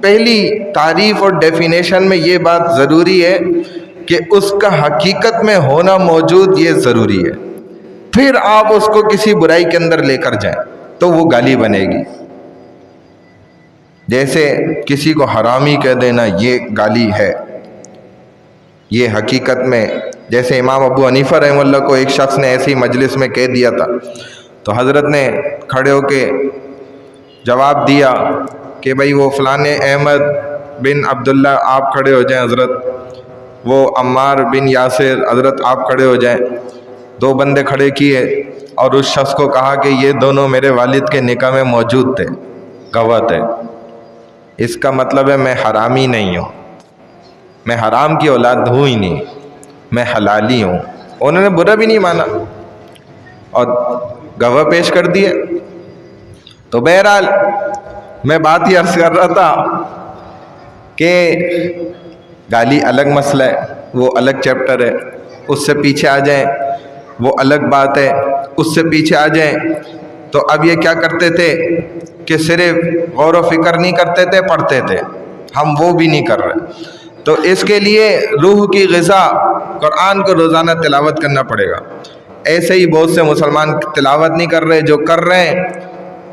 Speaker 1: پہلی تعریف اور ڈیفینیشن میں یہ بات ضروری ہے کہ اس کا حقیقت میں ہونا موجود یہ ضروری ہے، پھر آپ اس کو کسی برائی کے اندر لے کر جائیں تو وہ گالی بنے گی۔ جیسے کسی کو حرامی کہہ دینا یہ گالی ہے، یہ حقیقت میں جیسے امام ابو حنیفہ رحمہ اللہ کو ایک شخص نے ایسی مجلس میں کہہ دیا تھا، تو حضرت نے کھڑے ہو کے جواب دیا کہ بھائی وہ فلانے احمد بن عبداللہ آپ کھڑے ہو جائیں حضرت، وہ عمار بن یاسر حضرت آپ کھڑے ہو جائیں۔ دو بندے کھڑے کیے اور اس شخص کو کہا کہ یہ دونوں میرے والد کے نکاح میں موجود تھے، گواہ تھے۔ اس کا مطلب ہے میں حرامی نہیں ہوں، میں حرام کی اولاد ہوں ہی نہیں، میں حلالی ہوں۔ انہوں نے برا بھی نہیں مانا اور گواہ پیش کر دیے۔ تو بہرحال میں بات یہ عرض کر رہا تھا کہ گالی الگ مسئلہ ہے، وہ الگ چیپٹر ہے، اس سے پیچھے آ جائیں وہ الگ بات ہے، اس سے پیچھے آ جائیں تو اب یہ کیا کرتے تھے کہ صرف غور و فکر نہیں کرتے تھے، پڑھتے تھے، ہم وہ بھی نہیں کر رہے۔ تو اس کے لیے روح کی غذا قرآن کو روزانہ تلاوت کرنا پڑے گا۔ ایسے ہی بہت سے مسلمان تلاوت نہیں کر رہے، جو کر رہے ہیں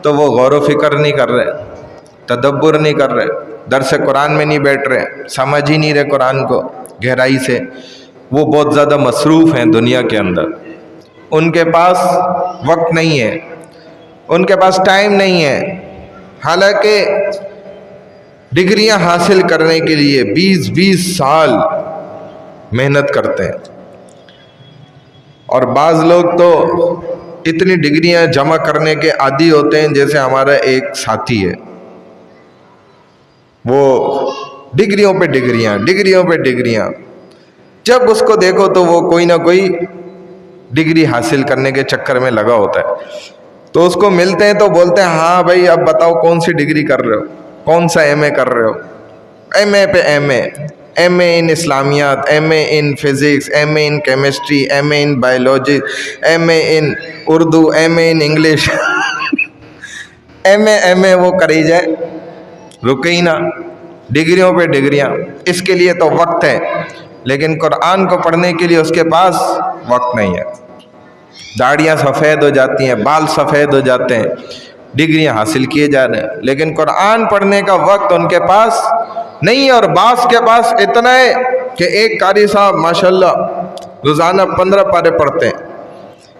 Speaker 1: تو وہ غور و فکر نہیں کر رہے، تدبر نہیں کر رہے، درس قرآن میں نہیں بیٹھ رہے، سمجھ ہی نہیں رہے قرآن کو گہرائی سے۔ وہ بہت زیادہ مصروف ہیں دنیا کے اندر، ان کے پاس وقت نہیں ہے، ان کے پاس ٹائم نہیں ہے، حالانکہ ڈگریاں حاصل کرنے کے لیے 20 سال محنت کرتے ہیں۔ اور بعض لوگ تو اتنی ڈگریاں جمع کرنے کے عادی ہوتے ہیں، جیسے ہمارا ایک ساتھی ہے، وہ ڈگریوں پہ ڈگریاں، جب اس کو دیکھو تو وہ کوئی نہ کوئی ڈگری حاصل کرنے کے چکر میں لگا ہوتا ہے۔ تو اس کو ملتے ہیں تو بولتے ہیں ہاں بھائی اب بتاؤ کون سی ڈگری کر رہے ہو، کون سا ایم اے کر رہے ہو؟ ایم اے پہ ایم اے ان اسلامیات، M A in physics, M A in chemistry, M A in biology, M A in Urdu, M A in English. M A وہ کری جائے، رکے ہی نہ، ڈگریوں پہ ڈگریاں۔ اس کے لیے تو وقت ہے، لیکن قرآن کو پڑھنے کے لیے اس کے پاس وقت نہیں ہے۔ داڑیاں سفید ہو جاتی ہیں، بال سفید ہو جاتے ہیں، ڈگریاں حاصل کیے جا رہے ہیں، لیکن قرآن پڑھنے کا وقت ان کے پاس نہیں ہے۔ اور بعض کے پاس اتنا ہے کہ ایک قاری صاحب ماشاءاللہ روزانہ 15 پارے پڑھتے ہیں۔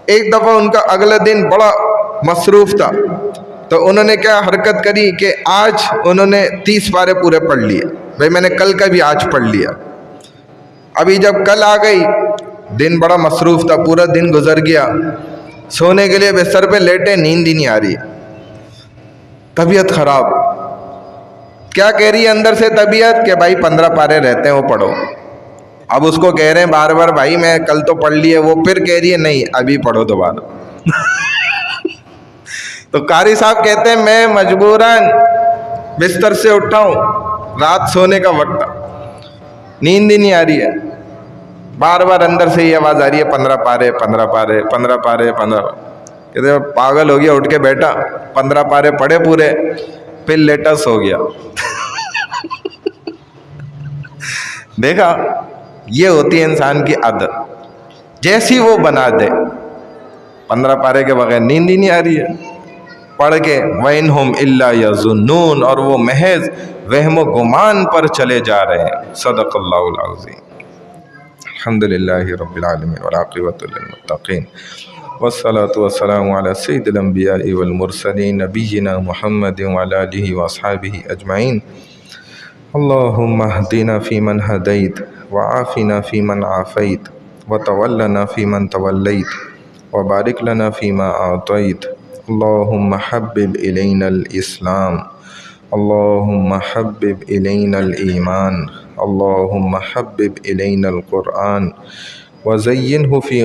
Speaker 1: ایک دفعہ ان کا اگلا دن بڑا مصروف تھا، تو انہوں نے کیا حرکت کری کہ آج انہوں نے 30 پارے پورے پڑھ لیے۔ بھائی میں نے کل کا بھی آج پڑھ لیا۔ ابھی جب کل آ گئی، دن بڑا مصروف تھا، پورا دن گزر گیا، سونے کے لیے بستر پہ لیٹے، نیند ہی نہیں آ رہی، طبیعت خراب۔ کیا کہہ رہی ہے اندر سے طبیعت کہ بھائی 15 پارے رہتے ہیں وہ پڑھو۔ اب اس کو کہہ رہے ہیں بار بار بھائی میں کل تو پڑھ لیے، وہ پھر کہہ رہی ہے نہیں ابھی پڑھو دوبارہ۔ تو قاری صاحب کہتے ہیں میں مجبوراً بستر سے اٹھا ہوں، رات سونے کا وقت تھا، نیند ہی نہیں آ رہی ہے، بار بار اندر سے یہ آواز آ رہی ہے 15 پارے 15 پارے 15 پارے 15۔ کہتے ہیں پاگل ہو گیا، اٹھ کے بیٹھا، 15 پارے پڑھے پورے، پھر لیٹس ہو گیا۔ دیکھا یہ ہوتی ہے انسان کی عادت، جیسی وہ بنا دے۔ 15 پارے کے بغیر نیند ہی نہیں آ رہی ہے پڑھ کے، وَإِنْهُمْ إِلَّا يَظُنُّونَ، اور وہ محض وہم و گمان پر چلے جا رہے ہیں۔ صدق اللہ العظیم۔ الحمدللہ رب العالمین والعاقبۃ للمتقین، والصلاة والسلام علی سید الانبیاء والمرسلین نبینا محمد وعلی آلہ واصحابہ اجمعین۔ اللہم اہدنا فیمن ہدیت، وعافنا فیمن عافیت، وتولنا فیمن تولیت، وبارک لنا فیما اعطیت۔ اللہم حبب الینا الاسلام، اللہم حبب الینا الایمان، اللہم حبب الینا القرآن، وزینہ فی